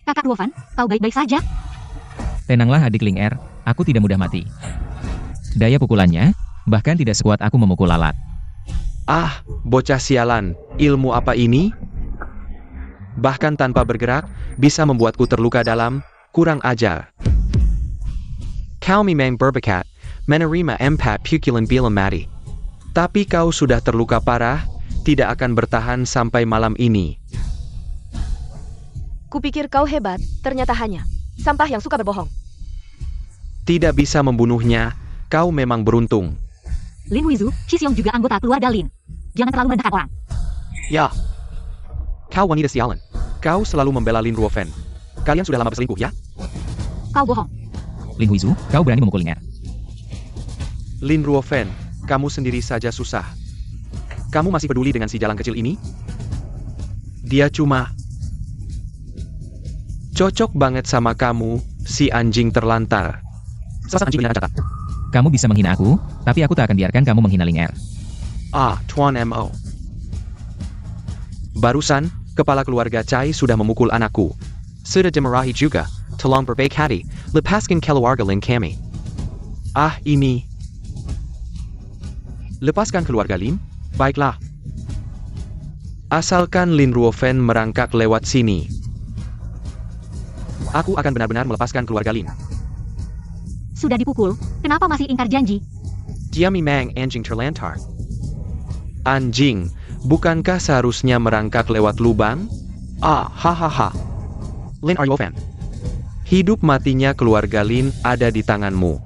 Kakak Ruofan, kau baik-baik saja? Tenanglah adik Ling Er, aku tidak mudah mati. Daya pukulannya, bahkan tidak sekuat aku memukul lalat. Ah, bocah sialan, ilmu apa ini? Bahkan tanpa bergerak, bisa membuatku terluka dalam, kurang ajar. Kau memang berbakat, menerima 4 pukulan bila mati. Tapi kau sudah terluka parah, tidak akan bertahan sampai malam ini. Kupikir kau hebat, ternyata hanya sampah yang suka berbohong. Tidak bisa membunuhnya, kau memang beruntung. Lin Huizu, Shixiong juga anggota keluarga Lin. Jangan terlalu merendahkan orang. Ya. Kau wanita sialan. Kau selalu membela Lin Ruofan. Kalian sudah lama berselingkuh, ya? Kau bohong. Lin Huizu, kau berani memukul Ling Er. Lin Ruofan, kamu sendiri saja susah. Kamu masih peduli dengan si jalan kecil ini? Dia cuma cocok banget sama kamu, si anjing terlantar. Selasa anjing menyenangkan cakap. Kamu bisa menghina aku, tapi aku tak akan biarkan kamu menghina Ling Er. Ah, Tuan Mo. Barusan, kepala keluarga Chai sudah memukul anakku. Sudah dimarahi juga, tolong berbaik hati, lepaskan keluarga Lin kami. Ah, ini. Lepaskan keluarga Lin? Baiklah. Asalkan Lin Ruofan merangkak lewat sini. Aku akan benar-benar melepaskan keluarga Lin. Sudah dipukul, kenapa masih ingkar janji? Dia memang anjing terlantar. Anjing, bukankah seharusnya merangkak lewat lubang? Ah, hahaha. Lin Ruofan. Hidup matinya keluarga Lin ada di tanganmu.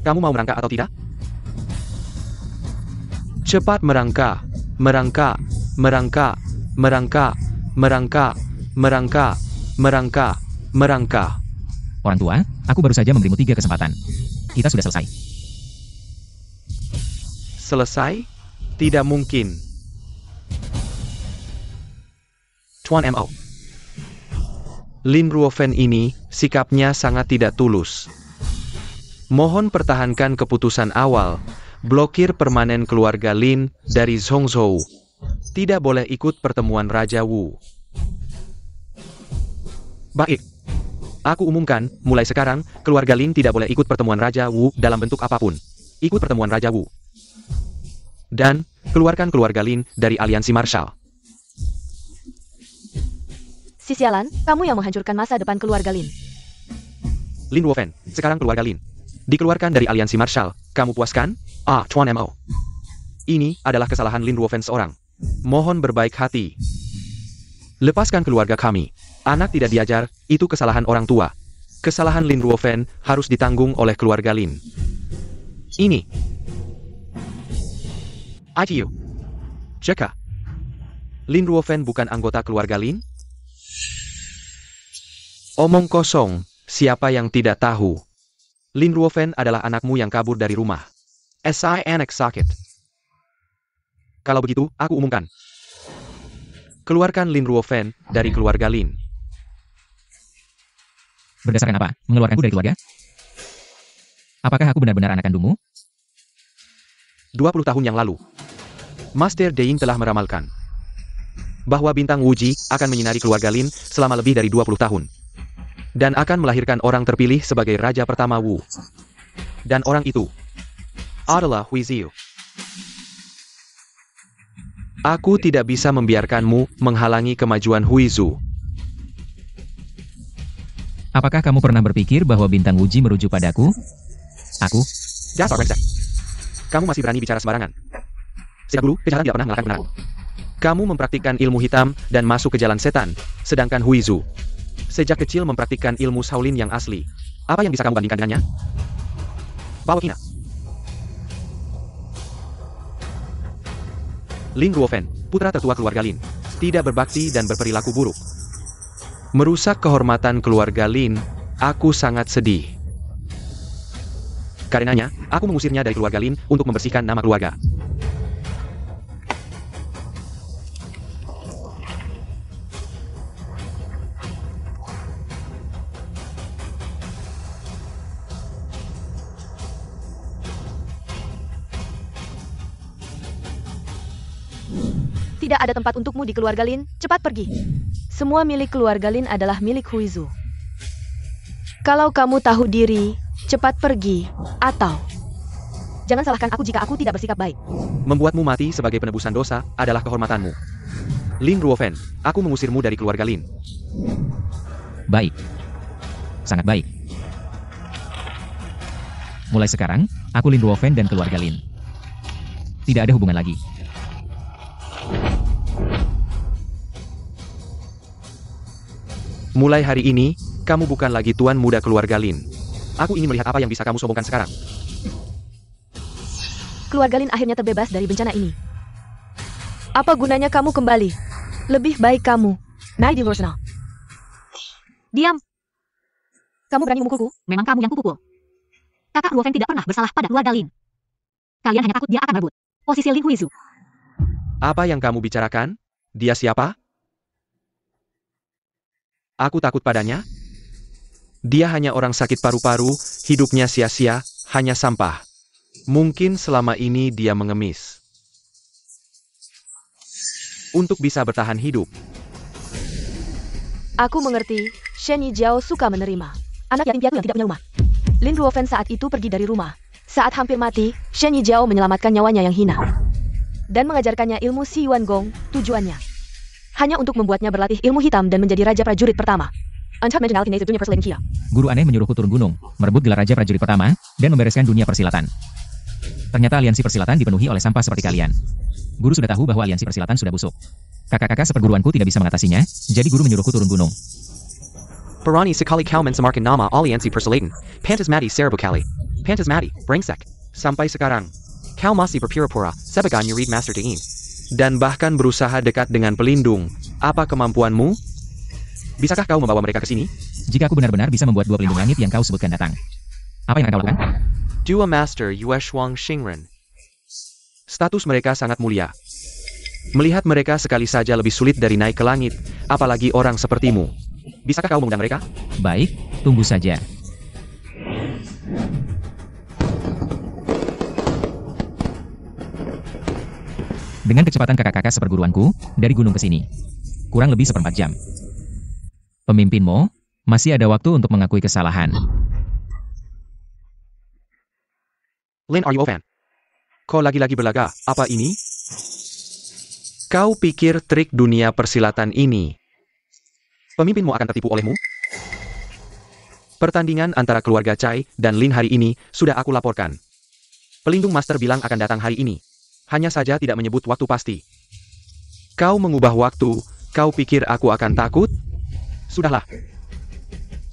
Kamu mau merangkak atau tidak? Cepat merangkak, merangkak, merangkak, merangkak, merangkak, merangkak, merangkak, merangkak. Orang tua, aku baru saja memberimu 3 kesempatan. Kita sudah selesai. Selesai? Tidak mungkin. Tuan Mo. Lin Ruofan ini, sikapnya sangat tidak tulus. Mohon pertahankan keputusan awal. Blokir permanen keluarga Lin dari Zhongzhou. Tidak boleh ikut pertemuan Raja Wu. Baik. Aku umumkan, mulai sekarang, keluarga Lin tidak boleh ikut pertemuan Raja Wu dalam bentuk apapun. Ikut pertemuan Raja Wu. Dan, keluarkan keluarga Lin dari aliansi Marshall. Si sialan, kamu yang menghancurkan masa depan keluarga Lin. Lin Luofen, sekarang keluarga Lin. Dikeluarkan dari aliansi Marshall, kamu puaskan? Tuan Mo. Ini adalah kesalahan Lin Luofen seorang. Mohon berbaik hati. Lepaskan keluarga kami. Anak tidak diajar, itu kesalahan orang tua. Kesalahan Lin Luofen harus ditanggung oleh keluarga Lin. Ini. ITU. Jeka. Lin Luofen bukan anggota keluarga Lin? Omong kosong, siapa yang tidak tahu? Lin Luofen adalah anakmu yang kabur dari rumah. Anak sakit. Kalau begitu, aku umumkan. Keluarkan Lin Luofen dari keluarga Lin. Berdasarkan apa? Mengeluarkanku dari keluarga? Apakah aku benar-benar anak kandungmu? 20 tahun yang lalu, Master Deing telah meramalkan bahwa bintang Wuji akan menyinari keluarga Lin selama lebih dari 20 tahun. Dan akan melahirkan orang terpilih sebagai raja pertama Wu. Dan orang itu adalah Huiziu. Aku tidak bisa membiarkanmu menghalangi kemajuan Huizu. Apakah kamu pernah berpikir bahwa bintang Wuji merujuk padaku? Aku? Dasar brengsek. Kamu masih berani bicara sembarangan. Sejak dulu, kejahatan tidak pernah mengalahkan kebenaran. Kamu mempraktikkan ilmu hitam dan masuk ke jalan setan, sedangkan Huizu sejak kecil mempraktikkan ilmu Shaolin yang asli. Apa yang bisa kamu bandingkan dengannya? Bawa Kina. Lin Luofen, putra tertua keluarga Lin, tidak berbakti dan berperilaku buruk. Merusak kehormatan keluarga Lin, aku sangat sedih. Karenanya, aku mengusirnya dari keluarga Lin untuk membersihkan nama keluarga. Tidak ada tempat untukmu di keluarga Lin, cepat pergi. Semua milik keluarga Lin adalah milik Huizu. Kalau kamu tahu diri, cepat pergi, atau jangan salahkan aku jika aku tidak bersikap baik. Membuatmu mati sebagai penebusan dosa adalah kehormatanmu. Lin Luofen, aku mengusirmu dari keluarga Lin. Baik. Sangat baik. Mulai sekarang, aku Lin Luofen dan keluarga Lin. Tidak ada hubungan lagi. Mulai hari ini, kamu bukan lagi tuan muda keluarga Lin. Aku ingin melihat apa yang bisa kamu sombongkan sekarang. Keluarga Lin akhirnya terbebas dari bencana ini. Apa gunanya kamu kembali? Lebih baik kamu naik di luar sana. Diam. Kamu berani memukulku? Memang kamu yang kupukul. Kakak Luofen tidak pernah bersalah pada keluarga Lin. Kalian hanya takut dia akan merebut posisi Lin Huizu. Apa yang kamu bicarakan? Dia siapa? Aku takut padanya. Dia hanya orang sakit paru-paru, hidupnya sia-sia, hanya sampah. Mungkin selama ini dia mengemis. Untuk bisa bertahan hidup. Aku mengerti, Shen Yijiao suka menerima anak yatim piatu yang tidak punya rumah. Lin Luofen saat itu pergi dari rumah. Saat hampir mati, Shen Yijiao menyelamatkan nyawanya yang hina. Dan mengajarkannya ilmu Si Yuan Gong, tujuannya hanya untuk membuatnya berlatih ilmu hitam dan menjadi raja prajurit pertama. Guru aneh menyuruhku turun gunung, merebut gelar raja prajurit pertama, dan membereskan dunia persilatan. Ternyata aliansi persilatan dipenuhi oleh sampah seperti kalian. Guru sudah tahu bahwa aliansi persilatan sudah busuk. Kakak-kakak seperguruanku tidak bisa mengatasinya, jadi guru menyuruhku turun gunung. Parani sekali kau mensamarkan nama aliansi persilatan. Pantas mati serbukali. Pantas mati, brengsek. Sampai sekarang, kau masih berpura-pura sebagai murid Master Deing. Dan bahkan berusaha dekat dengan pelindung. Apa kemampuanmu? Bisakah kau membawa mereka ke sini? Jika aku benar-benar bisa membuat dua pelindung langit yang kau sebutkan datang. Apa yang akan kau lakukan? Dua Master Yue Shuang Xingren. Status mereka sangat mulia. Melihat mereka sekali saja lebih sulit dari naik ke langit, apalagi orang sepertimu. Bisakah kau mengundang mereka? Baik, tunggu saja. Dengan kecepatan kakak-kakak seperguruanku, dari gunung ke sini. Kurang lebih 1/4 jam. Pemimpin Mo, masih ada waktu untuk mengakui kesalahan. Lin, are you a fan? Kau lagi-lagi berlaga, apa ini? Kau pikir trik dunia persilatan ini pemimpinmu akan tertipu olehmu? Pertandingan antara keluarga Chai dan Lin hari ini sudah aku laporkan. Pelindung Master bilang akan datang hari ini. Hanya saja tidak menyebut waktu pasti. Kau mengubah waktu, kau pikir aku akan takut? Sudahlah.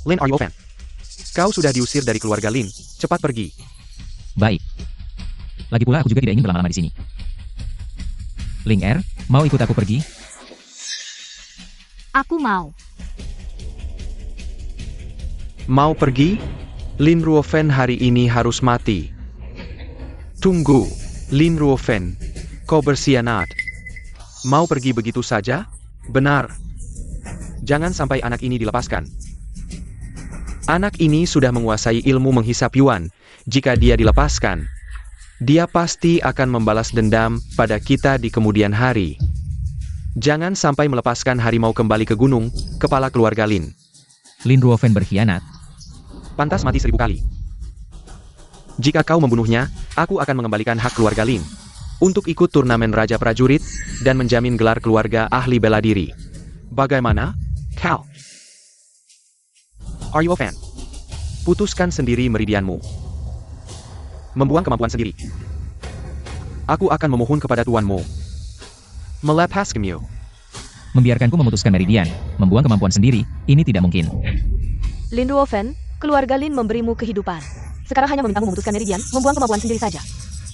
Lin, are you a fan? Kau sudah diusir dari keluarga Lin, cepat pergi. Baik. Lagi pula aku juga tidak ingin berlama-lama di sini. Ling Er, mau ikut aku pergi? Aku mau. Mau pergi? Lin Ruofen hari ini harus mati. Tunggu, Lin Ruofen, kau berkhianat. Mau pergi begitu saja? Benar. Jangan sampai anak ini dilepaskan. Anak ini sudah menguasai ilmu menghisap yuan. Jika dia dilepaskan, dia pasti akan membalas dendam pada kita di kemudian hari. Jangan sampai melepaskan harimau kembali ke gunung, kepala keluarga Lin. Lin Ruofen berkhianat. Pantas mati 1000 kali. Jika kau membunuhnya, aku akan mengembalikan hak keluarga Lin untuk ikut turnamen Raja Prajurit dan menjamin gelar keluarga ahli bela diri. Bagaimana, Kau? Are you a fan? Putuskan sendiri meridianmu. Membuang kemampuan sendiri. Aku akan memohon kepada tuanmu. Melepaskanmu. Membiarkanku memutuskan meridian, membuang kemampuan sendiri, ini tidak mungkin. Lin Ruofen, keluarga Lin memberimu kehidupan. Sekarang hanya memintamu memutuskan meridian, membuang kemampuan sendiri saja.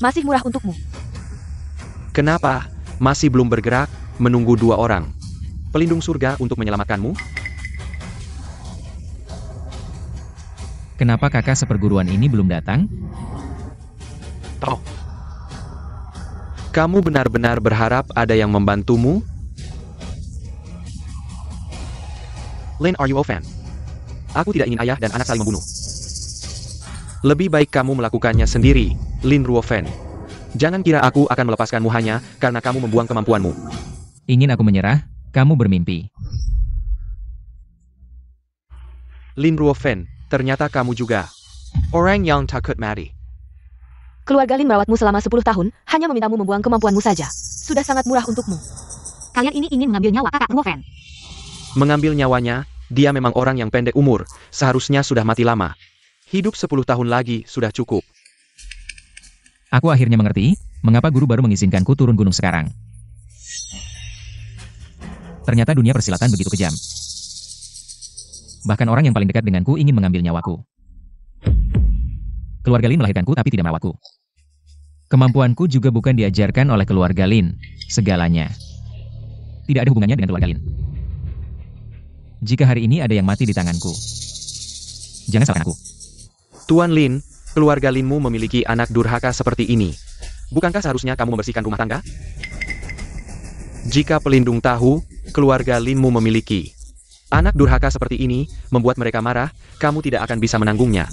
Masih murah untukmu. Kenapa masih belum bergerak, menunggu 2 orang? Pelindung surga untuk menyelamatkanmu? Kenapa kakak seperguruan ini belum datang? Oh. Kamu benar-benar berharap ada yang membantumu? Lin, are you a fan? Aku tidak ingin ayah dan anak saling membunuh. Lebih baik kamu melakukannya sendiri, Lin Ruofen. Jangan kira aku akan melepaskanmu hanya karena kamu membuang kemampuanmu. Ingin aku menyerah, kamu bermimpi. Lin Ruofen, ternyata kamu juga orang yang takut mati. Keluarga Lin merawatmu selama 10 tahun, hanya memintamu membuang kemampuanmu saja. Sudah sangat murah untukmu. Kalian ini ingin mengambil nyawa kakak Ruofen. Mengambil nyawanya, dia memang orang yang pendek umur, seharusnya sudah mati lama. Hidup 10 tahun lagi sudah cukup. Aku akhirnya mengerti, mengapa guru baru mengizinkanku turun gunung sekarang. Ternyata dunia persilatan begitu kejam. Bahkan orang yang paling dekat denganku ingin mengambil nyawaku. Keluarga Lin melahirkanku tapi tidak merawatku. Kemampuanku juga bukan diajarkan oleh keluarga Lin, segalanya. Tidak ada hubungannya dengan keluarga Lin. Jika hari ini ada yang mati di tanganku, jangan salahkan aku. Tuan Lin, keluarga Linmu memiliki anak durhaka seperti ini. Bukankah seharusnya kamu membersihkan rumah tangga? Jika pelindung tahu, keluarga Linmu memiliki anak durhaka seperti ini, membuat mereka marah, kamu tidak akan bisa menanggungnya.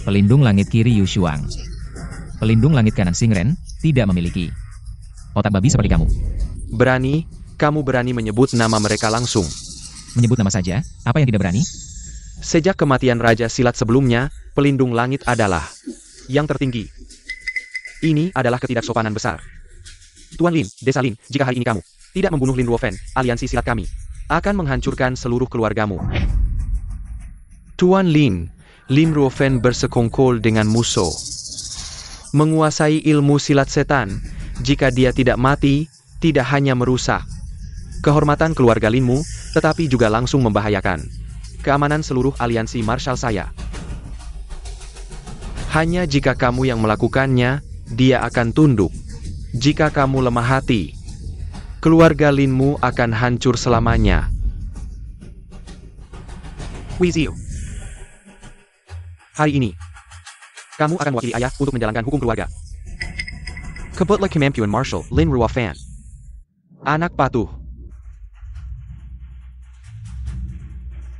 Pelindung langit kiri Yu Shuang. Pelindung langit kanan Xing Ren, tidak memiliki otak babi seperti kamu. Berani, kamu berani menyebut nama mereka langsung. Menyebut nama saja, apa yang tidak berani? Sejak kematian Raja Silat sebelumnya, pelindung langit adalah yang tertinggi. Ini adalah ketidaksopanan besar. Tuan Lin, Desa Lin, jika hari ini kamu tidak membunuh Lin Ruofen, aliansi silat kami akan menghancurkan seluruh keluargamu. Tuan Lin, Lin Ruofen bersekongkol dengan musuh. Menguasai ilmu silat setan, jika dia tidak mati, tidak hanya merusak kehormatan keluarga Linmu, tetapi juga langsung membahayakan keamanan seluruh aliansi marshal saya. Hanya jika kamu yang melakukannya, dia akan tunduk. Jika kamu lemah hati, keluarga Linmu akan hancur selamanya. Wiziu. Hari ini, kamu akan mewakili ayah untuk menjalankan hukum keluarga. Kebutlah kemampuan Marshal Lin Ruofen. Anak patuh.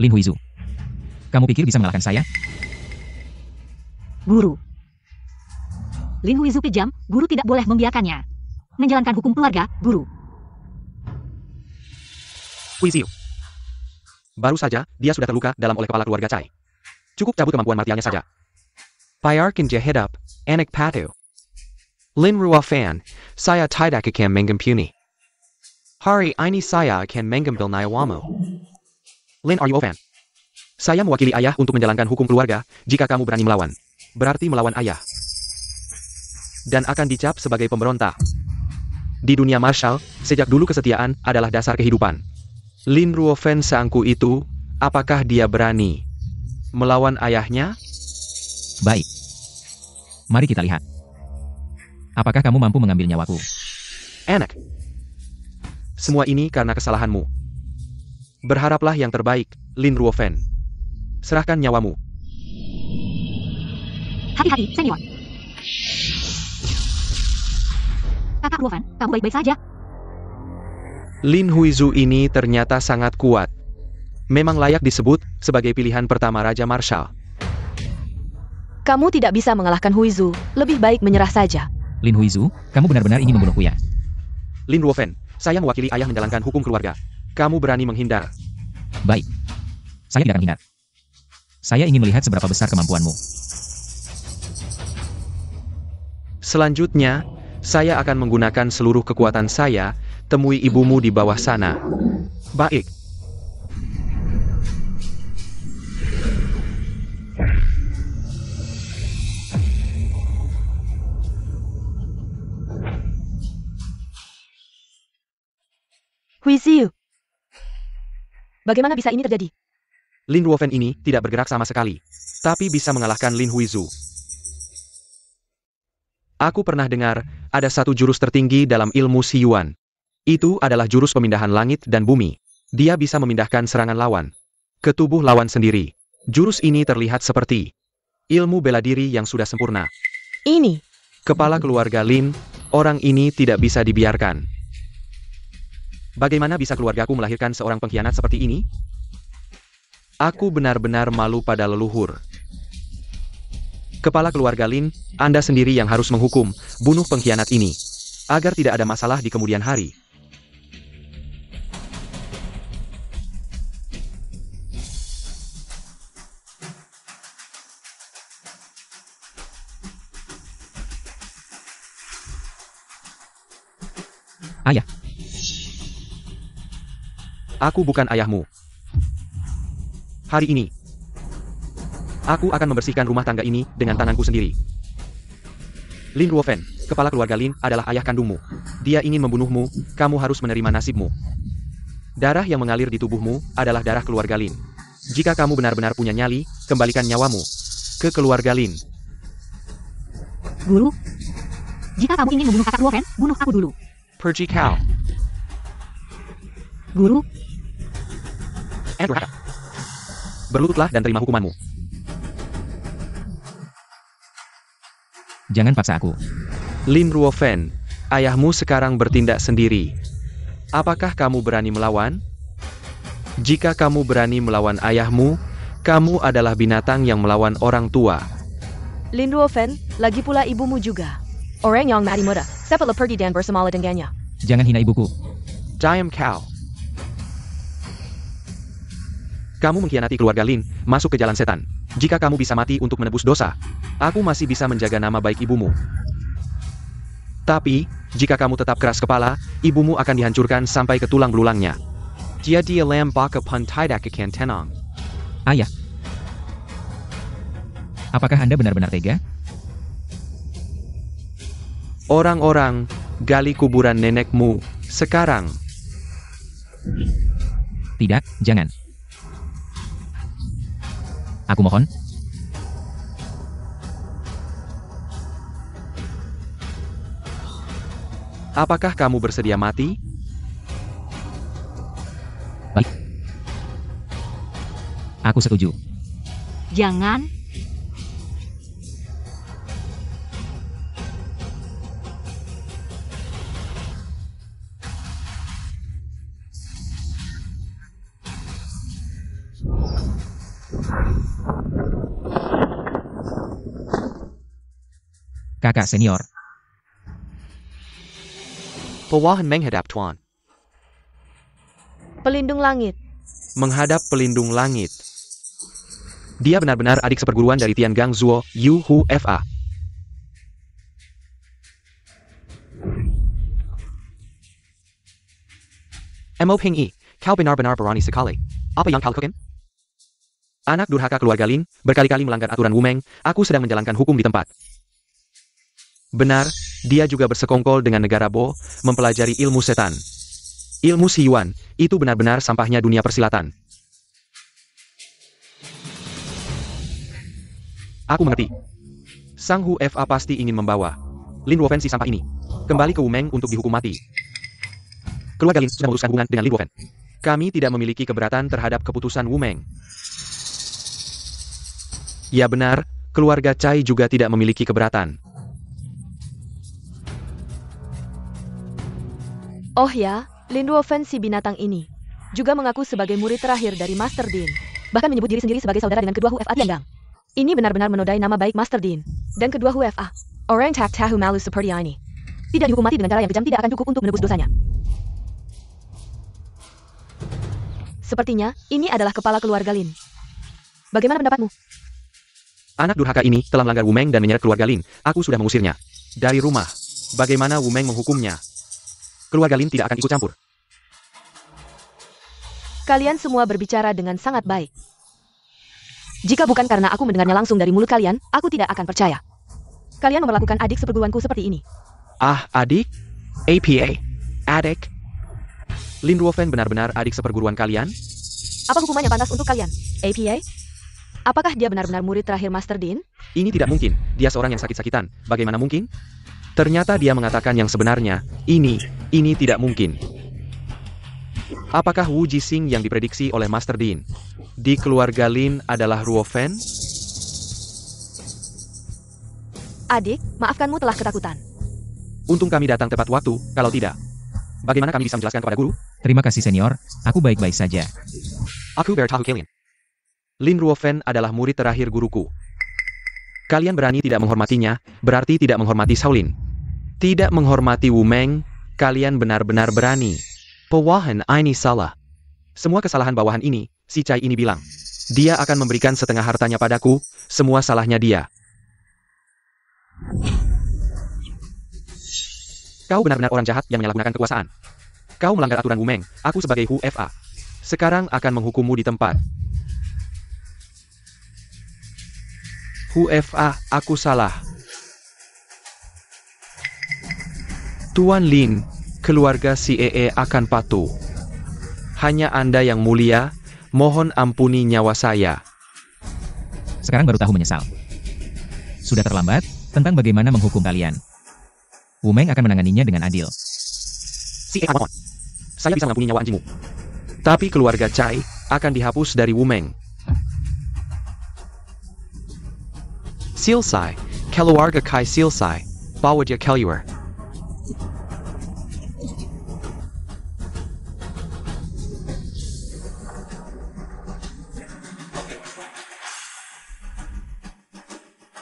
Lin Huizu. Kamu pikir bisa mengalahkan saya? Guru. Lin Huizu kejam, guru tidak boleh membiarkannya. menjalankan hukum keluarga, guru. Huiziu. Baru saja, dia sudah terluka dalam oleh kepala keluarga Cai. Cukup cabut kemampuan martialnya saja. Biarkan dia hidup, anak patu. Lin Ruofan, saya tidak akan mengampuni. Hari ini saya akan mengambil nyawamu. Lin Ruofan. Saya mewakili ayah untuk menjalankan hukum keluarga, jika kamu berani melawan. Berarti melawan ayah. Dan akan dicap sebagai pemberontak. Di dunia martial, sejak dulu kesetiaan adalah dasar kehidupan. Lin Ruofan seangku itu, apakah dia berani melawan ayahnya? Baik. Mari kita lihat. Apakah kamu mampu mengambil nyawaku? Anak. Semua ini karena kesalahanmu. Berharaplah yang terbaik, Lin Ruofan. Serahkan nyawamu. Hati-hati, senior. Kakak Ruofan, kamu baik-baik saja. Lin Huizu ini ternyata sangat kuat. Memang layak disebut sebagai pilihan pertama Raja Marshal. Kamu tidak bisa mengalahkan Huizu, lebih baik menyerah saja. Lin Huizu, kamu benar-benar ingin membunuhku ya? Lin Ruofan, saya mewakili ayah menjalankan hukum keluarga. Kamu berani menghindar. Baik. Saya tidak akan menghindar. Saya ingin melihat seberapa besar kemampuanmu. Selanjutnya, saya akan menggunakan seluruh kekuatan saya, temui ibumu di bawah sana. Baik. Huiziu. Bagaimana bisa ini terjadi? Lin Ruofan ini tidak bergerak sama sekali. Tapi bisa mengalahkan Lin Huizu. Aku pernah dengar, ada satu jurus tertinggi dalam ilmu Siyuan. Itu adalah jurus pemindahan langit dan bumi. Dia bisa memindahkan serangan lawan ke tubuh lawan sendiri. Jurus ini terlihat seperti ilmu bela diri yang sudah sempurna. Ini. Kepala keluarga Lin, orang ini tidak bisa dibiarkan. Bagaimana bisa keluargaku melahirkan seorang pengkhianat seperti ini? Aku benar-benar malu pada leluhur. Kepala keluarga Lin, Anda sendiri yang harus menghukum, bunuh pengkhianat ini. Agar tidak ada masalah di kemudian hari. Ayah. Aku bukan ayahmu. Hari ini, aku akan membersihkan rumah tangga ini dengan tanganku sendiri. Lin Ruofan, kepala keluarga Lin, adalah ayah kandungmu. Dia ingin membunuhmu, kamu harus menerima nasibmu. Darah yang mengalir di tubuhmu adalah darah keluarga Lin. Jika kamu benar-benar punya nyali, kembalikan nyawamu ke keluarga Lin. Guru, jika kamu ingin membunuh kakak Ruofan, bunuh aku dulu. Pergi kau. Guru, Durhaka. Berlututlah dan terima hukumanmu. Jangan paksa aku. Lin Ruofan, ayahmu sekarang bertindak sendiri. Apakah kamu berani melawan? Jika kamu berani melawan ayahmu, kamu adalah binatang yang melawan orang tua. Lin Ruofan, lagi pula ibumu juga. Orang yang mati muda, setelah pergi dan bersama dengannya. Jangan hina ibuku. Diam kau. Kamu mengkhianati keluarga Lin, masuk ke jalan setan. Jika kamu bisa mati untuk menebus dosa, aku masih bisa menjaga nama baik ibumu. Tapi, jika kamu tetap keras kepala, ibumu akan dihancurkan sampai ke tulang belulangnya. Jadi alam baka pun tidak akan tenang. Ayah. Apakah Anda benar-benar tega? Orang-orang, gali kuburan nenekmu, sekarang. Tidak, jangan. Aku mohon. Apakah kamu bersedia mati? Baik. Aku setuju. jangan. Kakak senior. Pewahan menghadap Tuan. Pelindung langit. Menghadap pelindung langit. Dia benar-benar adik seperguruan dari Tian Gang Zuo, Yu Hu Fa. Mo Ping Yi, kau benar-benar berani sekali. Apa yang kau lakukan? Anak durhaka keluarga Lin, berkali-kali melanggar aturan Wu Meng, aku sedang menjalankan hukum di tempat. Benar, dia juga bersekongkol dengan negara Bo, mempelajari ilmu setan. Ilmu Siyuan, itu benar-benar sampahnya dunia persilatan. Aku mengerti. Sang Hu Fa pasti ingin membawa Lin Luofen si sampah ini kembali ke Wu Meng untuk dihukum mati. Keluarga Lin sudah memutuskan hubungan dengan Lin Luofen. Kami tidak memiliki keberatan terhadap keputusan Wu Meng. Ya benar, keluarga Cai juga tidak memiliki keberatan. Oh ya, Lin Luofen si binatang ini juga mengaku sebagai murid terakhir dari Master Din. Bahkan menyebut diri sendiri sebagai saudara dengan kedua Hu Fa Tiangang. Ini benar-benar menodai nama baik Master Din dan kedua Hu Fa. Orang tak tahu malu seperti ini tidak dihukum mati dengan cara yang kejam tidak akan cukup untuk menebus dosanya. Sepertinya, ini adalah kepala keluarga Lin. Bagaimana pendapatmu? Anak durhaka ini telah melanggar Wu Meng dan menyeret keluarga Lin. Aku sudah mengusirnya dari rumah. Bagaimana Wu Meng menghukumnya? Keluarga Lin tidak akan ikut campur. Kalian semua berbicara dengan sangat baik. Jika bukan karena aku mendengarnya langsung dari mulut kalian, aku tidak akan percaya. Kalian memperlakukan adik seperguruanku seperti ini. Ah, adik? APA? Adik? Lin Luofen benar-benar adik seperguruan kalian? Apa hukumannya pantas untuk kalian? APA? Apakah dia benar-benar murid terakhir Master Din? Ini tidak mungkin. Dia seorang yang sakit-sakitan. Bagaimana mungkin? Ternyata dia mengatakan yang sebenarnya. Ini tidak mungkin. Apakah Wu Jixing yang diprediksi oleh Master Din di keluarga Lin adalah Luofen? Adik, maafkanmu telah ketakutan. Untung kami datang tepat waktu, kalau tidak. Bagaimana kami bisa menjelaskan kepada guru? Terima kasih senior, aku baik-baik saja. Aku bertahu kalian. Lin Luofen adalah murid terakhir guruku. Kalian berani tidak menghormatinya, berarti tidak menghormati Shaolin. Tidak menghormati Wu Meng, kalian benar-benar berani. Pewahan ini salah. Semua kesalahan bawahan ini, si Cai ini bilang. Dia akan memberikan setengah hartanya padaku, semua salahnya dia. Kau benar-benar orang jahat yang menyalahgunakan kekuasaan. Kau melanggar aturan Wu Meng, aku sebagai Hu Fa. Sekarang akan menghukummu di tempat. Hu Fa, aku salah. Tuan Lin, keluarga si Ee akan patuh. Hanya Anda yang mulia, mohon ampuni nyawa saya. Sekarang baru tahu menyesal. Sudah terlambat, tentang bagaimana menghukum kalian. Wu Meng akan menanganinya dengan adil. Si Ee mohon. Saya bisa mengampuni nyawa anjingmu. Tapi keluarga Cai akan dihapus dari Wu Meng. Silsai, keluarga Kai Silsai, bawa dia keluar.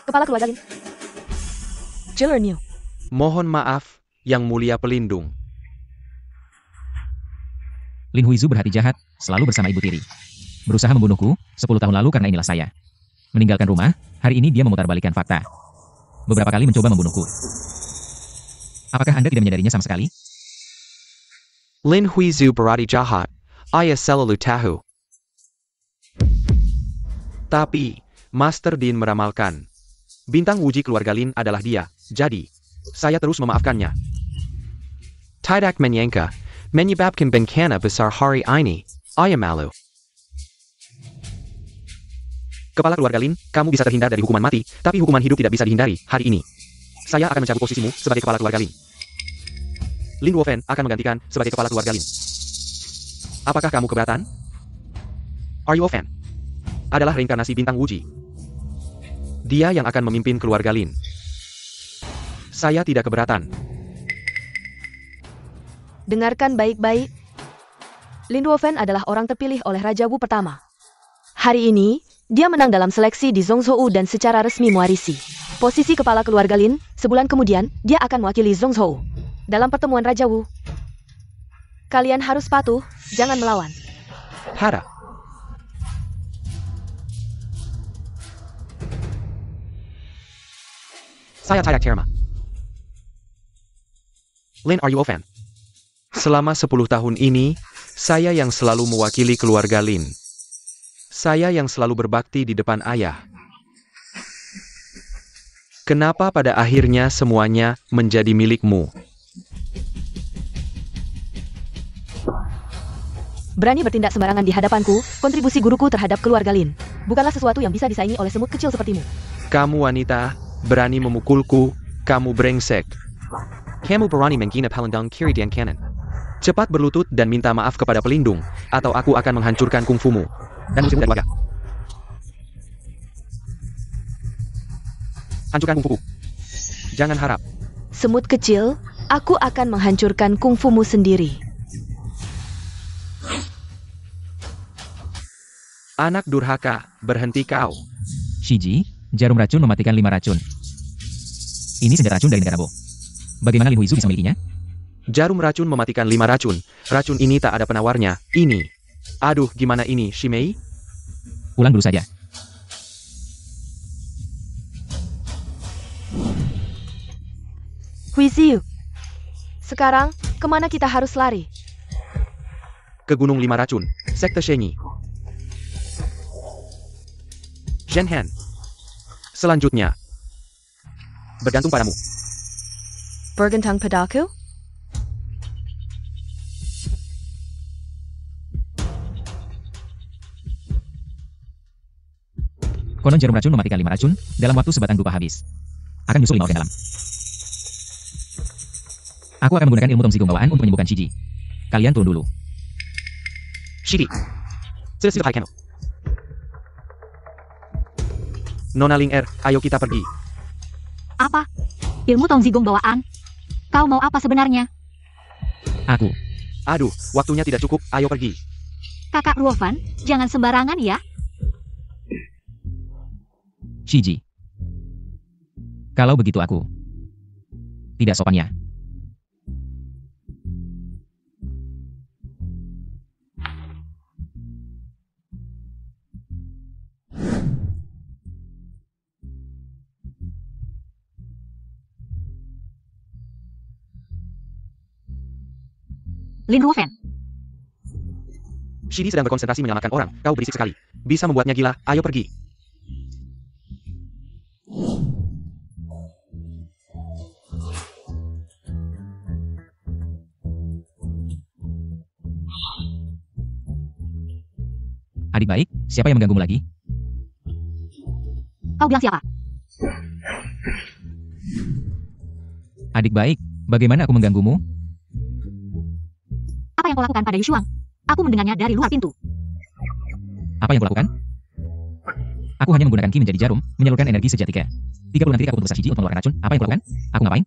Kepala keluarga Lin. Jiller New. Mohon maaf, yang mulia pelindung. Lin Huizu berhati jahat, selalu bersama ibu tiri. Berusaha membunuhku, 10 tahun lalu karena inilah saya. Meninggalkan rumah, hari ini dia memutarbalikkan fakta. Beberapa kali mencoba membunuhku. Apakah Anda tidak menyadarinya sama sekali? Lin Huizu berhati jahat, ayah selalu tahu. Tapi, Master Din meramalkan. Bintang Wuji keluarga Lin adalah dia, jadi, saya terus memaafkannya. Tidak menyangka, menyebabkan bencana besar hari ini, ayah malu. Kepala keluarga Lin, kamu bisa terhindar dari hukuman mati, tapi hukuman hidup tidak bisa dihindari hari ini. Saya akan mencabut posisimu sebagai kepala keluarga Lin. Lin Luofen akan menggantikan sebagai kepala keluarga Lin. Apakah kamu keberatan? Are you a fan? Adalah reinkarnasi bintang Wuji. Dia yang akan memimpin keluarga Lin. Saya tidak keberatan. Dengarkan baik-baik. Lin Luofen adalah orang terpilih oleh Raja Wu pertama. Hari ini, dia menang dalam seleksi di Zhongzhou dan secara resmi mewarisi posisi kepala keluarga Lin. Sebulan kemudian, dia akan mewakili Zhongzhou dalam pertemuan Raja Wu. Kalian harus patuh, jangan melawan. Hara. Saya tidak terima. Lin, are you a fan? Selama 10 tahun ini, saya yang selalu mewakili keluarga Lin. Saya yang selalu berbakti di depan ayah. Kenapa pada akhirnya semuanya menjadi milikmu? Berani bertindak sembarangan di hadapanku, kontribusi guruku terhadap keluarga Lin bukanlah sesuatu yang bisa disaingi oleh semut kecil sepertimu. Kamu wanita, berani memukulku, kamu brengsek. Kamu berani menghina pelindung kiri dan kanan. Cepat berlutut dan minta maaf kepada pelindung, atau aku akan menghancurkan kungfumu. Dan musimmu dari warga. Hancurkan kungfuku. Jangan harap. Semut kecil, aku akan menghancurkan kungfumu sendiri. Anak durhaka, berhenti kau. Shiji, jarum racun mematikan 5 racun. Ini senjata racun dari negara Bo. Bagaimana Lin Huizu bisa memilikinya? Jarum racun mematikan 5 racun. Racun ini tak ada penawarnya. Ini. Aduh, gimana ini, Shimei? Ulang dulu saja. Huiziu. Sekarang, kemana kita harus lari? Ke Gunung 5 Racun, Sekte Shenyi. Zhenhan. Selanjutnya. Bergantung padamu. Bergantung padaku? Konon jarum racun mematikan 5 racun, dalam waktu sebatang dupa habis. Akan nyusul 5 organ dalam. Aku akan menggunakan ilmu Tongzigong bawaan untuk menyembuhkan Shiji. Kalian turun dulu. Shidi. Sudah kamu. Nona Ling Er, ayo kita pergi. Apa? Ilmu Tongzigong bawaan? Kau mau apa sebenarnya? Aku. Aduh, waktunya tidak cukup, ayo pergi. Kakak Ruofan, jangan sembarangan ya. Shiji. Kalau begitu aku. Tidak sopannya. Lin Ruofan. Shidi sedang berkonsentrasi menyelamatkan orang, kau berisik sekali. Bisa membuatnya gila, ayo pergi. Adik baik, siapa yang mengganggumu lagi? Kau bilang siapa? Adik baik, bagaimana aku mengganggumu? Apa yang kau lakukan pada Yushuang? Aku mendengarnya dari luar pintu. Apa yang kulakukan? Aku hanya menggunakan ki menjadi jarum, menyalurkan energi sejatika. 36 titik aku untuk besar Shiji untuk mengeluarkan racun. Apa yang kulakukan? Aku ngapain?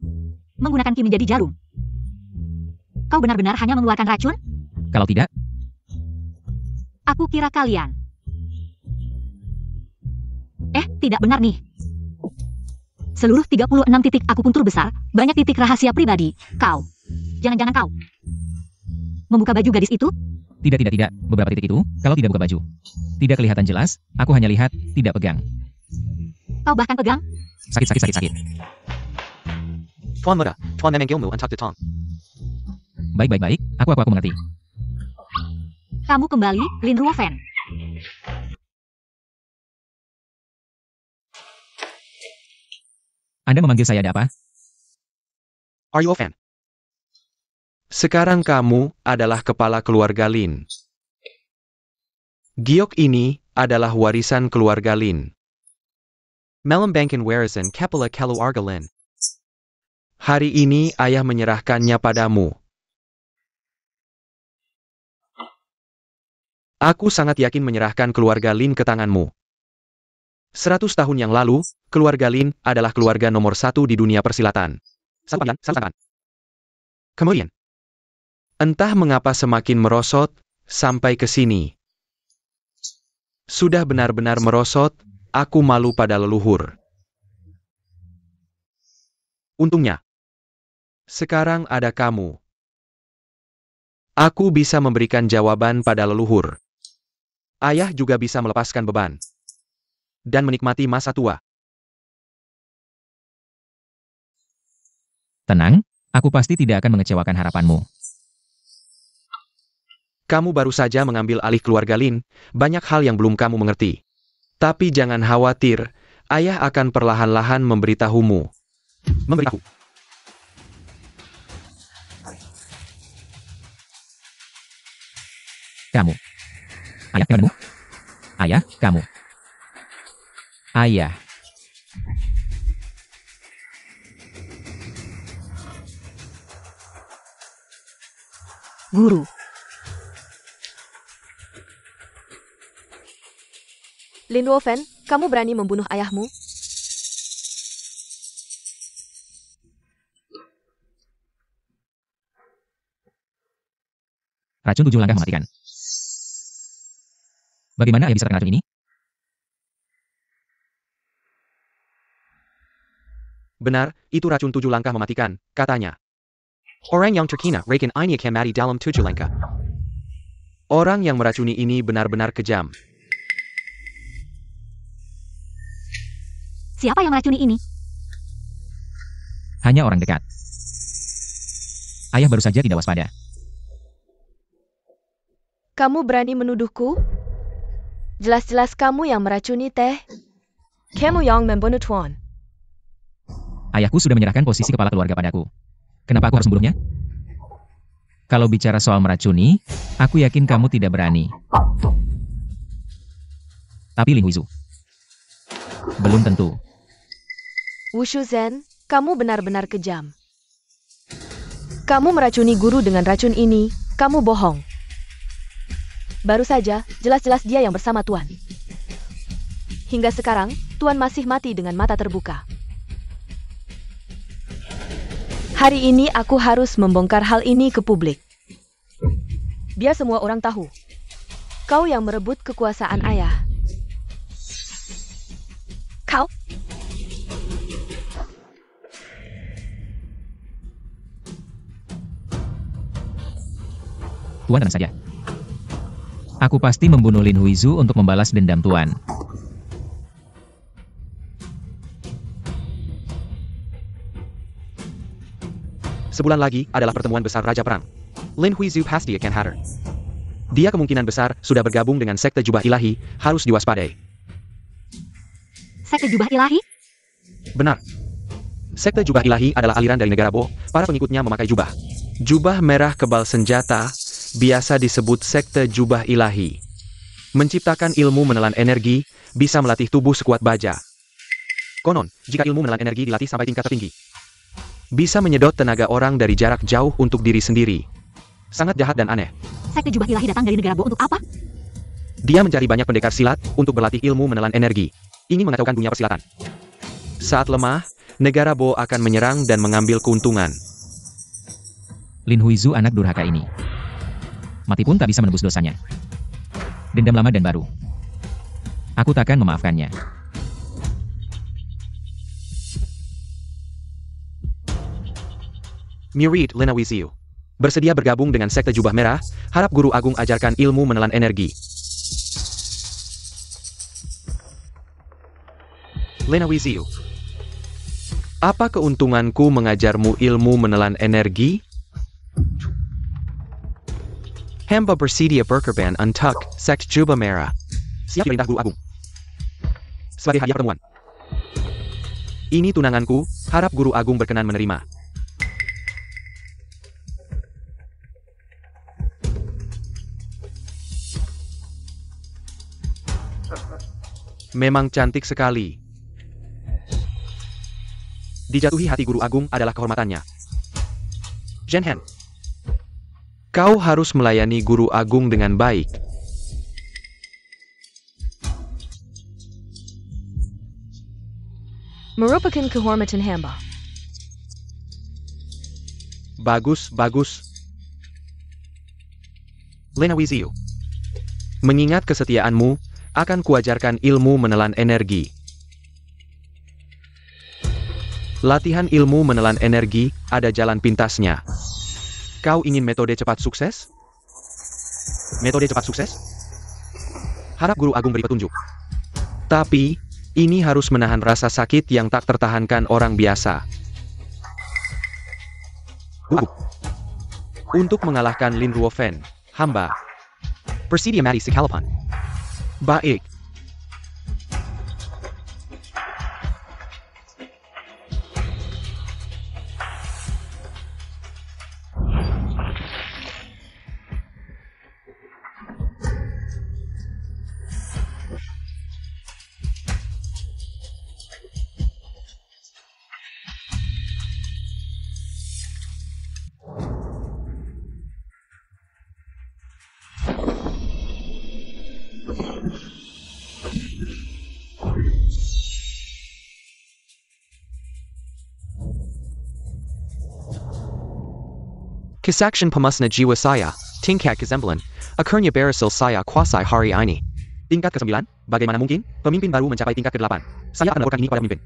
Menggunakan ki menjadi jarum. Kau benar-benar hanya mengeluarkan racun? Kalau tidak, Aku kira kalian. Tidak benar nih. Seluruh 36 titik akupuntur besar, banyak titik rahasia pribadi. Kau. Jangan-jangan kau membuka baju gadis itu? tidak. Beberapa titik itu, kalau tidak buka baju. Tidak kelihatan jelas, aku hanya lihat, tidak pegang. Kau bahkan pegang? Sakit. Tuan muda, Tuan memang ilmu untuk Tong. Baik. Aku mengerti. Kamu kembali, Lin Ruofan. Anda memanggil saya ada apa? Are you a fan? Sekarang kamu adalah kepala keluarga Lin. Giok ini adalah warisan keluarga Lin. Melembangkan warisan kepala keluarga Lin. Hari ini ayah menyerahkannya padamu. Aku sangat yakin menyerahkan keluarga Lin ke tanganmu. 100 tahun yang lalu, keluarga Lin adalah keluarga nomor 1 di dunia persilatan. Satu. Kemudian, entah mengapa semakin merosot, sampai ke sini. Sudah benar-benar merosot, aku malu pada leluhur. Untungnya, sekarang ada kamu. Aku bisa memberikan jawaban pada leluhur. Ayah juga bisa melepaskan beban. Dan menikmati masa tua. Tenang, aku pasti tidak akan mengecewakan harapanmu. Kamu baru saja mengambil alih keluarga Lin, banyak hal yang belum kamu mengerti. Tapi jangan khawatir, ayah akan perlahan-lahan memberitahumu. Memberitahu. Kamu. Ayah, kamu. Ayah, kamu. Ayah. Guru. Lin Wufen, kamu berani membunuh ayahmu? Racun 7 langkah mematikan. Bagaimana ayah bisa terkena racun ini? Benar, itu racun 7 langkah mematikan, katanya. Orang yang terkena racun ini akan mati dalam 7 langkah. Orang yang meracuni ini benar-benar kejam. Siapa yang meracuni ini? Hanya orang dekat. Ayah baru saja tidak waspada. Kamu berani menuduhku? Jelas-jelas kamu yang meracuni teh. Kamu yang membunuh Tuan. Ayahku sudah menyerahkan posisi kepala keluarga padaku. Kenapa aku harus membunuhnya? Kalau bicara soal meracuni, aku yakin kamu tidak berani. Tapi Lin Huizu, belum tentu. Wushu Zhen, kamu benar-benar kejam. Kamu meracuni guru dengan racun ini, kamu bohong. Baru saja, jelas-jelas dia yang bersama Tuan. Hingga sekarang, Tuan masih mati dengan mata terbuka. Hari ini aku harus membongkar hal ini ke publik. Biar semua orang tahu. Kau yang merebut kekuasaan ayah. Kau? Tuan tenang saja. Aku pasti membunuh Lin Huizu untuk membalas dendam Tuan. Sebulan lagi adalah pertemuan besar Raja Perang. Lin Huizu pasti akan hadir. Dia kemungkinan besar sudah bergabung dengan Sekte Jubah Ilahi, harus diwaspadai. Sekte Jubah Ilahi? Benar. Sekte Jubah Ilahi adalah aliran dari negara Bo, para pengikutnya memakai jubah. Jubah merah kebal senjata, biasa disebut Sekte Jubah Ilahi. Menciptakan ilmu menelan energi, bisa melatih tubuh sekuat baja. Konon, jika ilmu menelan energi dilatih sampai tingkat tertinggi, bisa menyedot tenaga orang dari jarak jauh untuk diri sendiri. Sangat jahat dan aneh. Sekte Jubah Ilahi datang dari negara Bo untuk apa? Dia mencari banyak pendekar silat untuk berlatih ilmu menelan energi. Ingin mengacaukan dunia persilatan. Saat lemah, negara Bo akan menyerang dan mengambil keuntungan. Lin Huizu anak durhaka ini. Mati pun tak bisa menebus dosanya. Dendam lama dan baru. Aku takkan memaafkannya. Murid Lin Huizu. Bersedia bergabung dengan Sekte Jubah Merah, harap Guru Agung ajarkan ilmu menelan energi. Lin Huizu. Apa keuntunganku mengajarmu ilmu menelan energi? Hamba bersedia berkorban untuk Sekte Jubah Merah. Siap perintah Guru Agung. Sebagai hadiah pertemuan. Ini tunanganku, harap Guru Agung berkenan menerima. Memang cantik sekali. Dijatuhi hati Guru Agung adalah kehormatannya. Zhenhen, kau harus melayani Guru Agung dengan baik. Merupakan kehormatan hamba. Bagus, bagus. Lin Huizu, mengingat kesetiaanmu, akan kuajarkan ilmu menelan energi. Latihan ilmu menelan energi, ada jalan pintasnya. Kau ingin metode cepat sukses? Metode cepat sukses? Harap Guru Agung beri petunjuk. Tapi, ini harus menahan rasa sakit yang tak tertahankan orang biasa. Guru. Untuk mengalahkan Lin Ruofen, hamba bersedia mati sekalapan. Baik. Kesaksian pemusnah jiwa saya, tingkat kesembilan, akhirnya berhasil saya kuasai hari ini. Tingkat ke-9, bagaimana mungkin, pemimpin baru mencapai tingkat ke-8. Saya akan laporkan ini kepada pemimpin.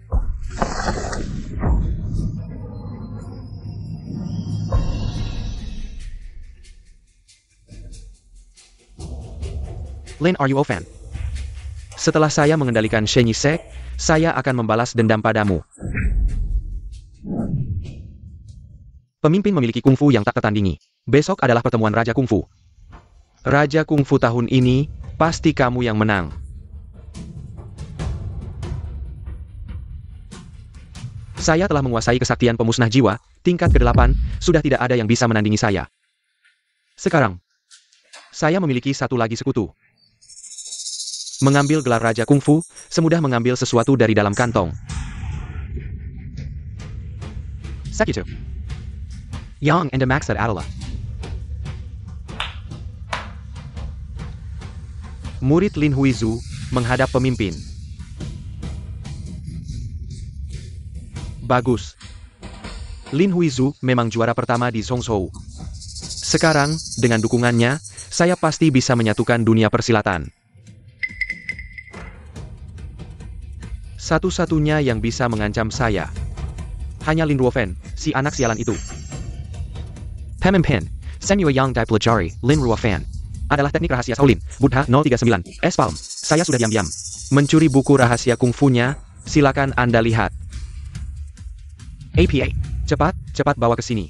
Lin Ruofen. Setelah saya mengendalikan Shen Yisek, saya akan membalas dendam padamu. Pemimpin memiliki kungfu yang tak tertandingi. Besok adalah pertemuan Raja Kungfu. Raja Kungfu tahun ini, pasti kamu yang menang. Saya telah menguasai kesaktian pemusnah jiwa, tingkat ke-8, sudah tidak ada yang bisa menandingi saya. Sekarang, saya memiliki satu lagi sekutu. Mengambil gelar Raja Kungfu, semudah mengambil sesuatu dari dalam kantong. Segitu. Yang Anda maksud adalah murid Lin Huizu menghadap pemimpin. Bagus. Lin Huizu memang juara pertama di Zhongzhou. Sekarang, dengan dukungannya, saya pasti bisa menyatukan dunia persilatan. Satu-satunya yang bisa mengancam saya hanya Lin Ruofen, si anak sialan itu. Pemimpin, Senua yang dipelajari, Lin Ruofen. Adalah teknik rahasia Shaolin, Buddha 039, S-Palm. Saya sudah diam-diam mencuri buku rahasia kungfunya, silakan Anda lihat. APA, cepat bawa ke sini.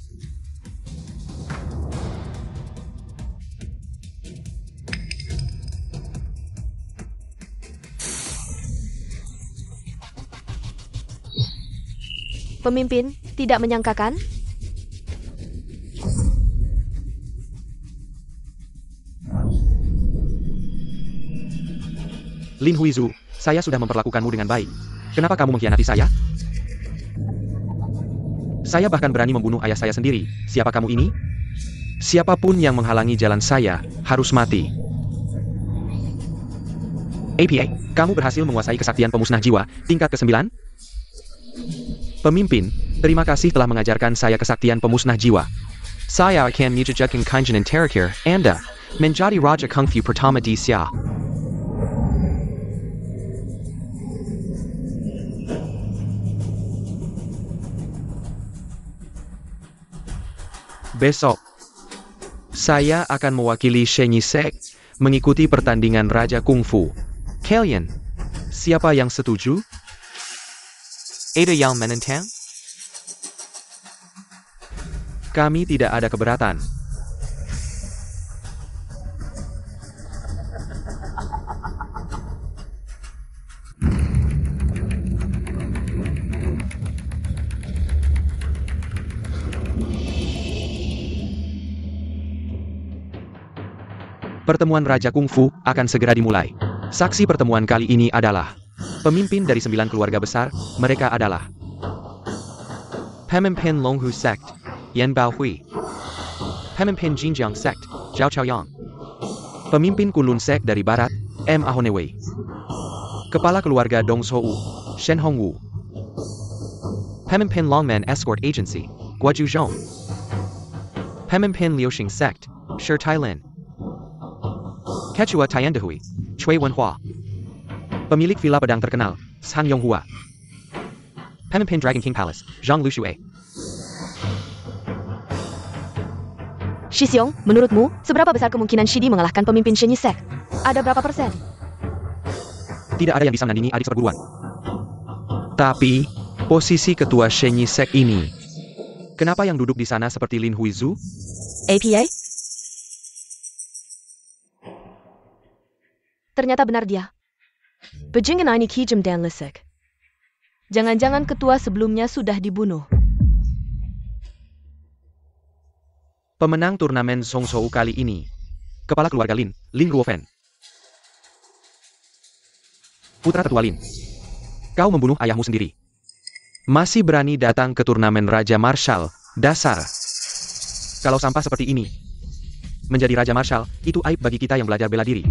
Pemimpin, tidak menyangkakan? Lin Huizu, saya sudah memperlakukanmu dengan baik. Kenapa kamu mengkhianati saya? Saya bahkan berani membunuh ayah saya sendiri. Siapa kamu ini? Siapapun yang menghalangi jalan saya, harus mati. APA, kamu berhasil menguasai kesaktian pemusnah jiwa, tingkat ke-9? Pemimpin, terima kasih telah mengajarkan saya kesaktian pemusnah jiwa. Saya akan menjejakkan kanjenan terakhir Anda menjadi Raja Kungfu pertama di Xia. Besok, saya akan mewakili Shen Yisek mengikuti pertandingan Raja Kungfu. Kalian, siapa yang setuju? Ada yang menentang? Kami tidak ada keberatan. Pertemuan Raja Kungfu akan segera dimulai. Saksi pertemuan kali ini adalah pemimpin dari 9 keluarga besar. Mereka adalah Pemimpin Longhu Sect, Yan Baohui. Pemimpin Jinjiang Sect, Zhao Chaoyang. Pemimpin Kunlun Sect dari Barat, M. Ahonewei. Kepala keluarga Dong Zhou, Shen Hongwu. Pemimpin Longman Escort Agency, Guozhu Zhong. Pemimpin Liuxing Sect, Shi Tailin. Ketua Tiandahui, Cui Wenhua. Pemilik villa pedang terkenal, Sang Yonghua. Pemimpin Dragon King Palace, Zhang Luxue. Shixiong, menurutmu, seberapa besar kemungkinan Shidi mengalahkan pemimpin Shen Yisek? Ada berapa persen? Tidak ada yang bisa menandingi adik seperguruan. Tapi, posisi ketua Shen Yisek ini, kenapa yang duduk di sana seperti Lin Huizu? APA? Ternyata benar dia. Bejingan ini Kijem dan Lisek. Jangan-jangan ketua sebelumnya sudah dibunuh. Pemenang turnamen Songshou kali ini, kepala keluarga Lin, Lin Ruofen. Putra tetua Lin, kau membunuh ayahmu sendiri. Masih berani datang ke turnamen Raja Marshal, dasar. Kalau sampah seperti ini, menjadi Raja Marshal, itu aib bagi kita yang belajar bela diri.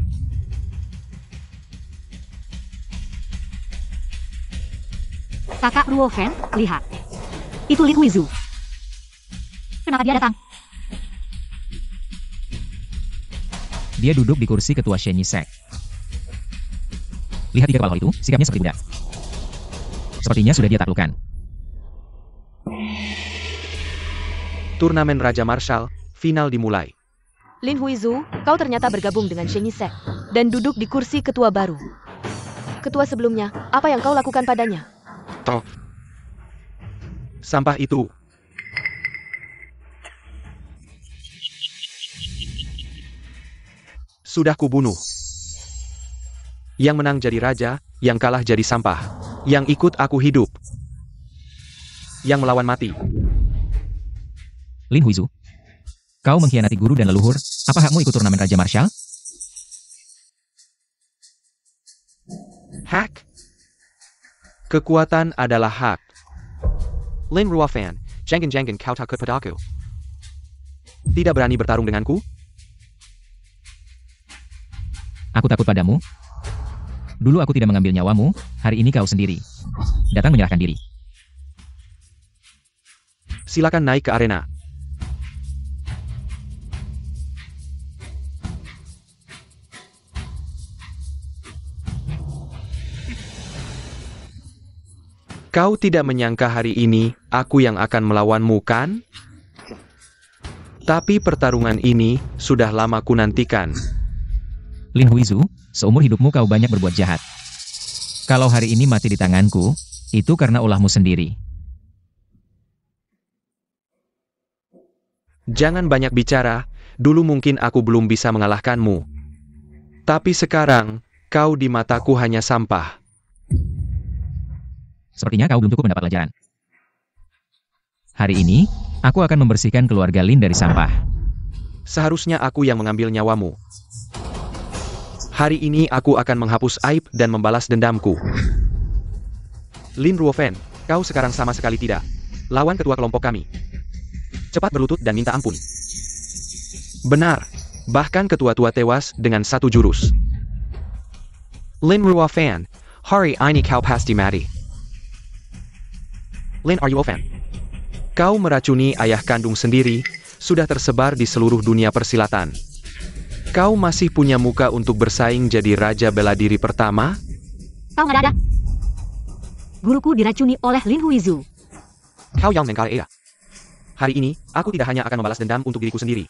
Kakak Ruofen, lihat. Itu Lin Huizu. Kenapa dia datang? Dia duduk di kursi ketua Shen Yisek. Lihat tiga kepala itu, sikapnya seperti budak. Sepertinya sudah dia taklukkan. Turnamen Raja Marshal, final dimulai. Lin Huizu, kau ternyata bergabung dengan Shen Yisek dan duduk di kursi ketua baru. Ketua sebelumnya, apa yang kau lakukan padanya? Toh. Sampah itu. Sudah kubunuh. Yang menang jadi raja, yang kalah jadi sampah. Yang ikut aku hidup. Yang melawan mati. Lin Huizu, kau mengkhianati guru dan leluhur, apa hakmu ikut turnamen Raja Marshal? Hak. Kekuatan adalah hak. Lin Ruofan, jangan kau takut padaku. Tidak berani bertarung denganku? Aku takut padamu. Dulu aku tidak mengambil nyawamu, hari ini kau sendiri. Datang menyerahkan diri. Silakan naik ke arena. Kau tidak menyangka hari ini aku yang akan melawanmu, kan? Tapi pertarungan ini sudah lama ku nantikan. Lin Huizu, seumur hidupmu kau banyak berbuat jahat. Kalau hari ini mati di tanganku, itu karena ulahmu sendiri. Jangan banyak bicara, dulu mungkin aku belum bisa mengalahkanmu. Tapi sekarang, kau di mataku hanya sampah. Sepertinya kau belum cukup mendapat pelajaran. Hari ini, aku akan membersihkan keluarga Lin dari sampah. Seharusnya aku yang mengambil nyawamu. Hari ini aku akan menghapus aib dan membalas dendamku. Lin Ruofen, kau sekarang sama sekali tidak. Lawan ketua kelompok kami. Cepat berlutut dan minta ampun. Benar, bahkan ketua-tua tewas dengan satu jurus. Lin Ruofan, hari ini kau pasti mati. Lin Ruofan, kau meracuni ayah kandung sendiri, sudah tersebar di seluruh dunia persilatan. Kau masih punya muka untuk bersaing jadi raja bela diri pertama? Kau nggak ada. Guruku diracuni oleh Lin Huizu. Kau yang mengkari ia. Hari ini, aku tidak hanya akan membalas dendam untuk diriku sendiri,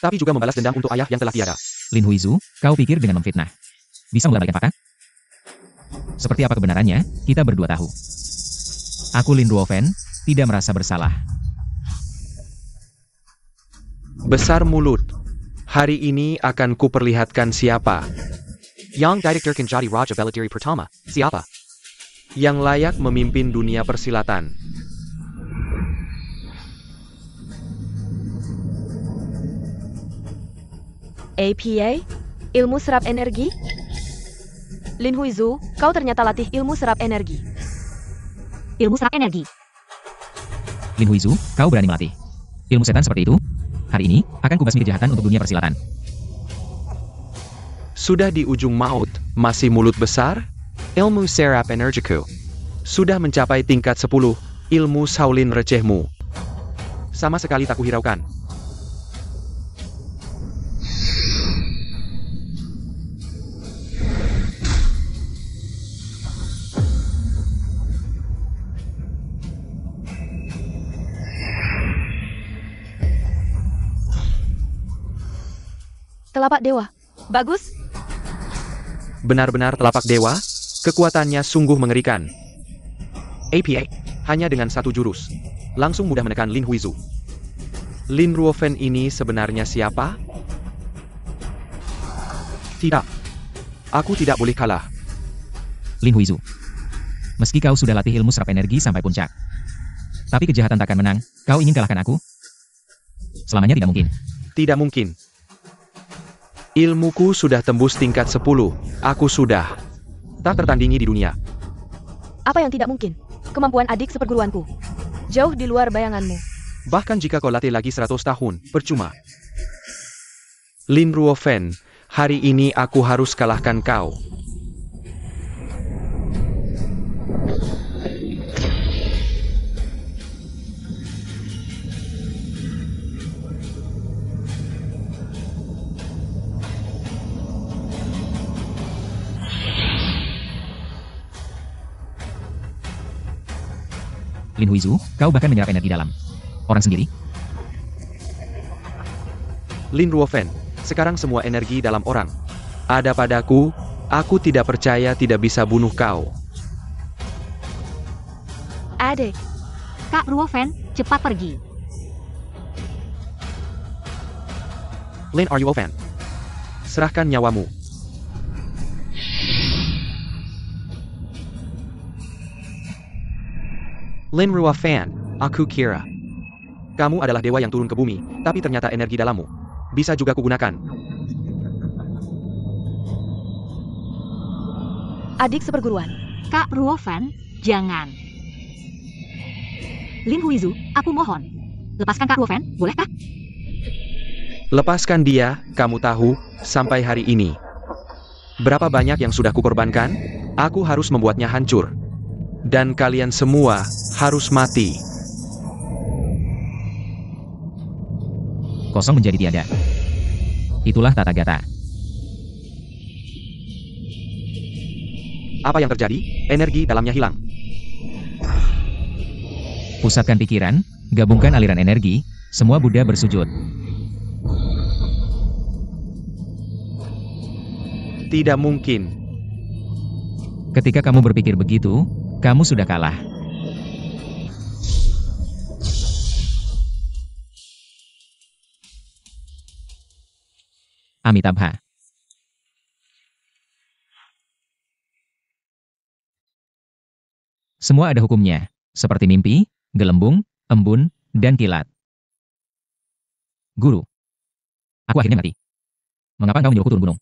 tapi juga membalas dendam untuk ayah yang telah tiada. Lin Huizu, kau pikir dengan memfitnah bisa melabaikan fakta? Seperti apa kebenarannya, kita berdua tahu. Aku Lin Ruofen, tidak merasa bersalah. Besar mulut. Hari ini akan kuperlihatkan siapa yang director menjadi Raja Bela Diri pertama. Siapa yang layak memimpin dunia persilatan. APA? Ilmu serap energi? Lin Huizu, kau ternyata latih ilmu serap energi. Ilmu serap energi. Lin Huizu, kau berani melatih ilmu setan seperti itu? Hari ini, akan kubasmi kejahatan untuk dunia persilatan. Sudah di ujung maut, masih mulut besar? Ilmu serap energiku. Sudah mencapai tingkat 10, ilmu Shaolin recehmu. Sama sekali tak kuhiraukan. Telapak dewa. Bagus. Benar-benar telapak dewa, kekuatannya sungguh mengerikan. APA, hanya dengan satu jurus. Langsung mudah menekan Lin Huizu. Lin Ruofen ini sebenarnya siapa? Tidak. Aku tidak boleh kalah. Lin Huizu. Meski kau sudah latih ilmu serap energi sampai puncak. Tapi kejahatan takkan menang, kau ingin kalahkan aku? Selamanya tidak mungkin. Tidak mungkin. Ilmuku sudah tembus tingkat 10. Aku sudah tak tertandingi di dunia. Apa yang tidak mungkin? Kemampuan adik seperguruanku. Jauh di luar bayanganmu. Bahkan jika kau latih lagi 100 tahun, percuma. Lin Ruofen, hari ini aku harus kalahkan kau. Lin Huizu, kau bahkan menyerap energi dalam orang sendiri? Lin Ruofen, sekarang semua energi dalam orang ada padaku. Aku tidak percaya tidak bisa bunuh kau. Adik. Kak Ruofen, cepat pergi. Lin Ruofen, serahkan nyawamu. Lin Ruofen, aku kira kamu adalah dewa yang turun ke bumi, tapi ternyata energi dalammu bisa juga kugunakan. Adik seperguruan. Kak Ruofen, jangan. Lin Huizu, aku mohon. Lepaskan Kak Ruofen, bolehkah? Lepaskan dia, kamu tahu, sampai hari ini. Berapa banyak yang sudah kukorbankan? Aku harus membuatnya hancur. Dan kalian semua harus mati. Kosong menjadi tiada. Itulah tata gata. Apa yang terjadi? Energi dalamnya hilang. Pusatkan pikiran, gabungkan aliran energi, semua Buddha bersujud. Tidak mungkin. Ketika kamu berpikir begitu, kamu sudah kalah. Amitabha. Semua ada hukumnya, seperti mimpi, gelembung, embun, dan kilat. Guru. Aku akhirnya mati. Mengapa engkau menyuruhku turun gunung?